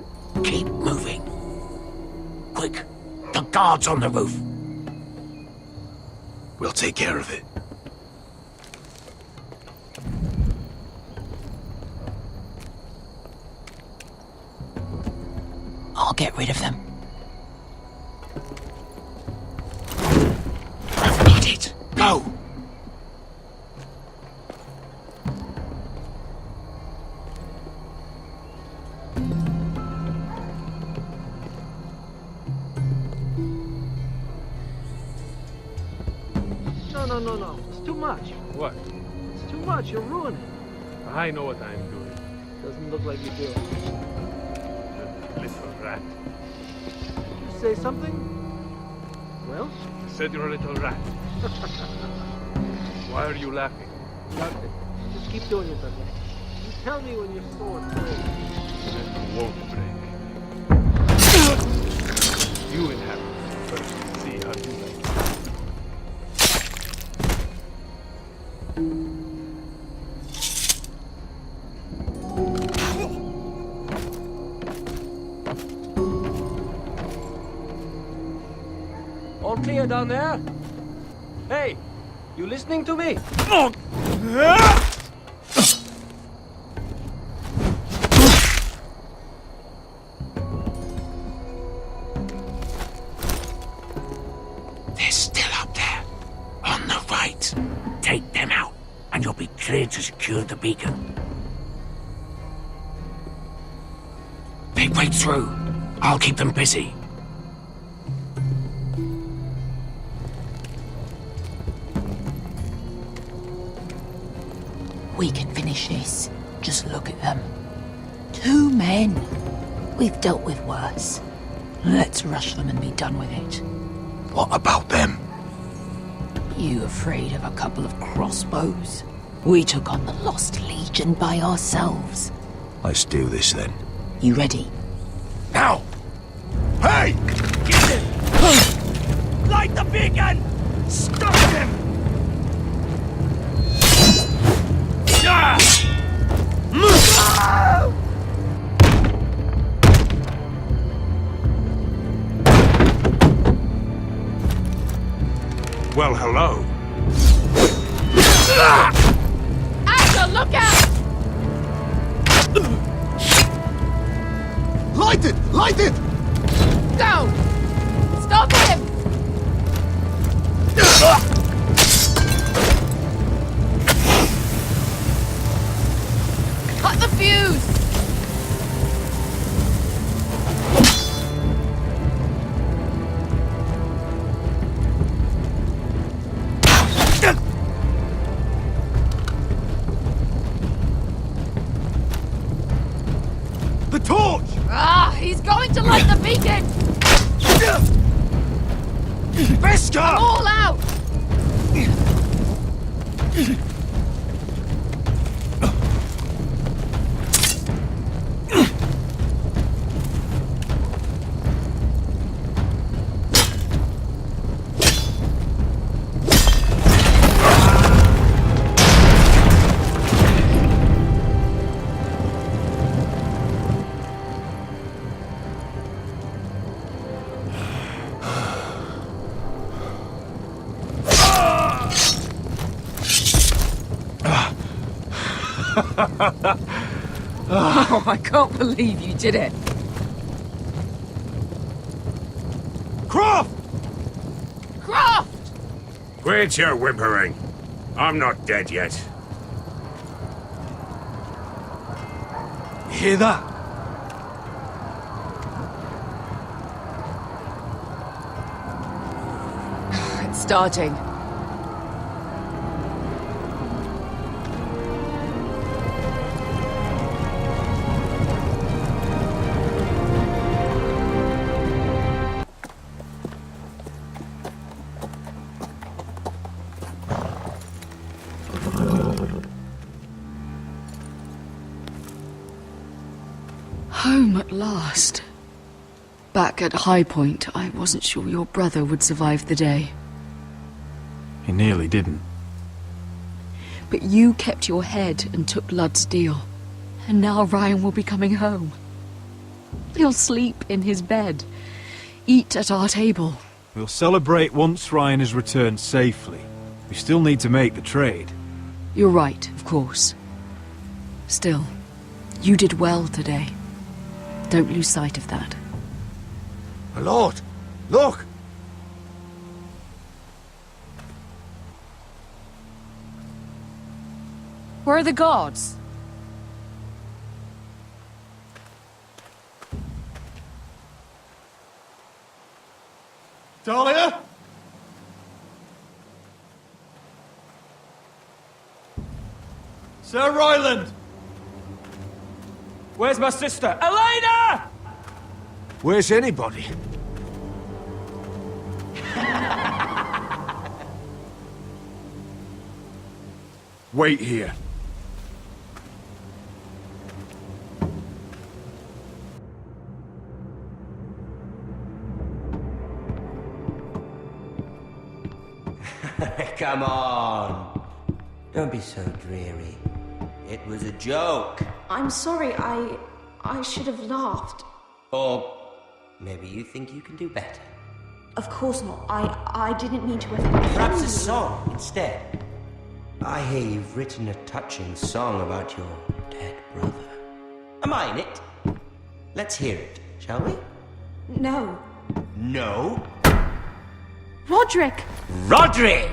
Keep moving. Quick, the guard's on the roof. We'll take care of it. I'll get rid of them. I've got it. Go! No. It's too much. What? It's too much. You're ruining it. I know what I'm doing. Doesn't look like you do. The little rat. You say something? Well? I said you're a little rat. Why are you laughing? Nothing. Just keep doing it, Dudley. You tell me when your sword breaks. It won't break. You inhabit first. See how you like it. All clear down there? Hey, you listening to me? They're still up there. On the right. Take them out, and you'll be cleared to secure the beacon. They break through. I'll keep them busy. We can finish this. Just look at them. 2 men. We've dealt with worse. Let's rush them and be done with it. What about them? You afraid of a couple of crossbows? We took on the Lost Legion by ourselves. Let's do this then. You ready? Now! Hey! Get him! Light the beacon! Stop him! Ah! Well, hello. Asher, look out! Light it! Light it! Down! Stop him! Cut the fuse! The torch! Ah, he's going to light the beacon! Beskar! I'm all out! Oh, I can't believe you did it. Croft! Croft! Quit your whimpering. I'm not dead yet. You hear that? It's starting. At last. Back at High Point, I wasn't sure your brother would survive the day. He nearly didn't. But you kept your head and took Ludd's deal. And now Ryon will be coming home. He'll sleep in his bed. Eat at our table. We'll celebrate once Ryon has returned safely. We still need to make the trade. You're right, of course. Still, you did well today. Don't lose sight of that. My lord, look! Where are the gods? Talia? Sir Ryland! Where's my sister? Elena! Where's anybody? Wait here. Come on. Don't be so dreary. It was a joke. I'm sorry, I should have laughed. Or maybe you think you can do better. Of course not. I didn't mean to offend Perhaps you. a song instead. I hear you've written a touching song about your dead brother. Am I in it? Let's hear it, shall we? No. No? Rodrik! Rodrik!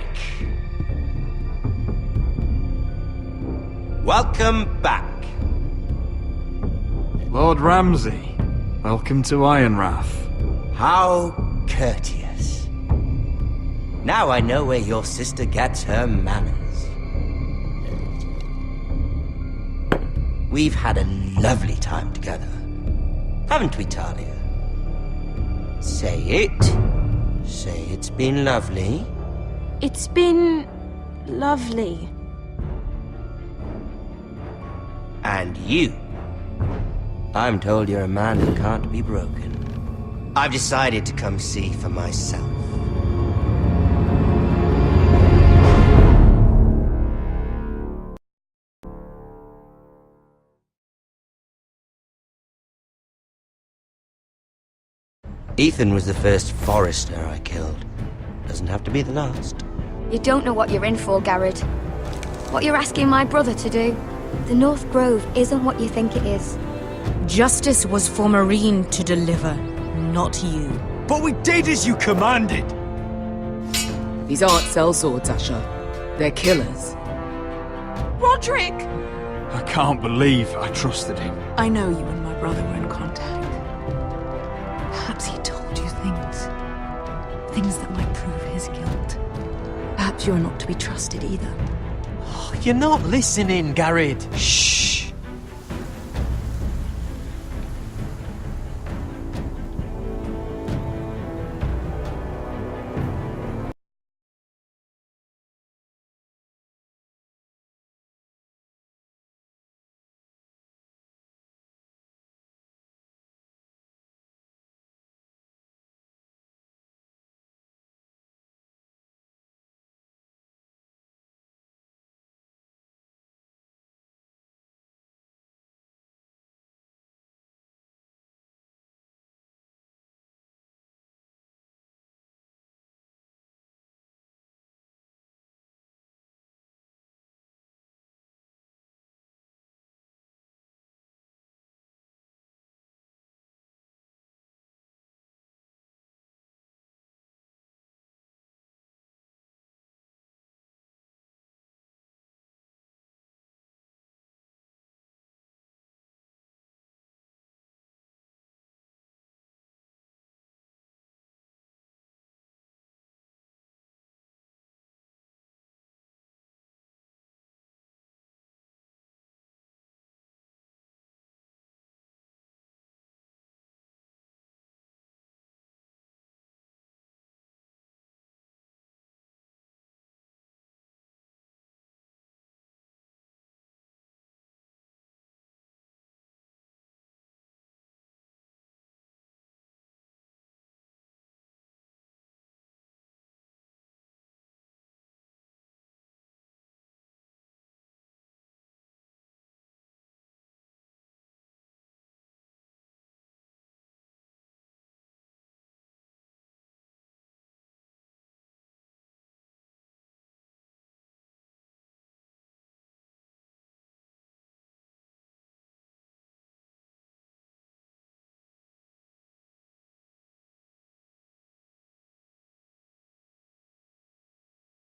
Welcome back. Lord Ramsay, welcome to Ironrath. How courteous. Now I know where your sister gets her manners. We've had a lovely time together, haven't we, Talia? Say it. Say it's been lovely. It's been lovely. And you. I'm told you're a man who can't be broken. I've decided to come see for myself. Ethan was the first Forrester I killed. Doesn't have to be the last. You don't know what you're in for, Gared. What you're asking my brother to do. The North Grove isn't what you think it is. Justice was for Meereen to deliver, not you. But we did as you commanded! These aren't sellswords, Asher. They're killers. Rodrik! I can't believe I trusted him. I know you and my brother were in contact. Perhaps he told you things. Things that might prove his guilt. Perhaps you're not to be trusted either. You're not listening, Gared. Shh!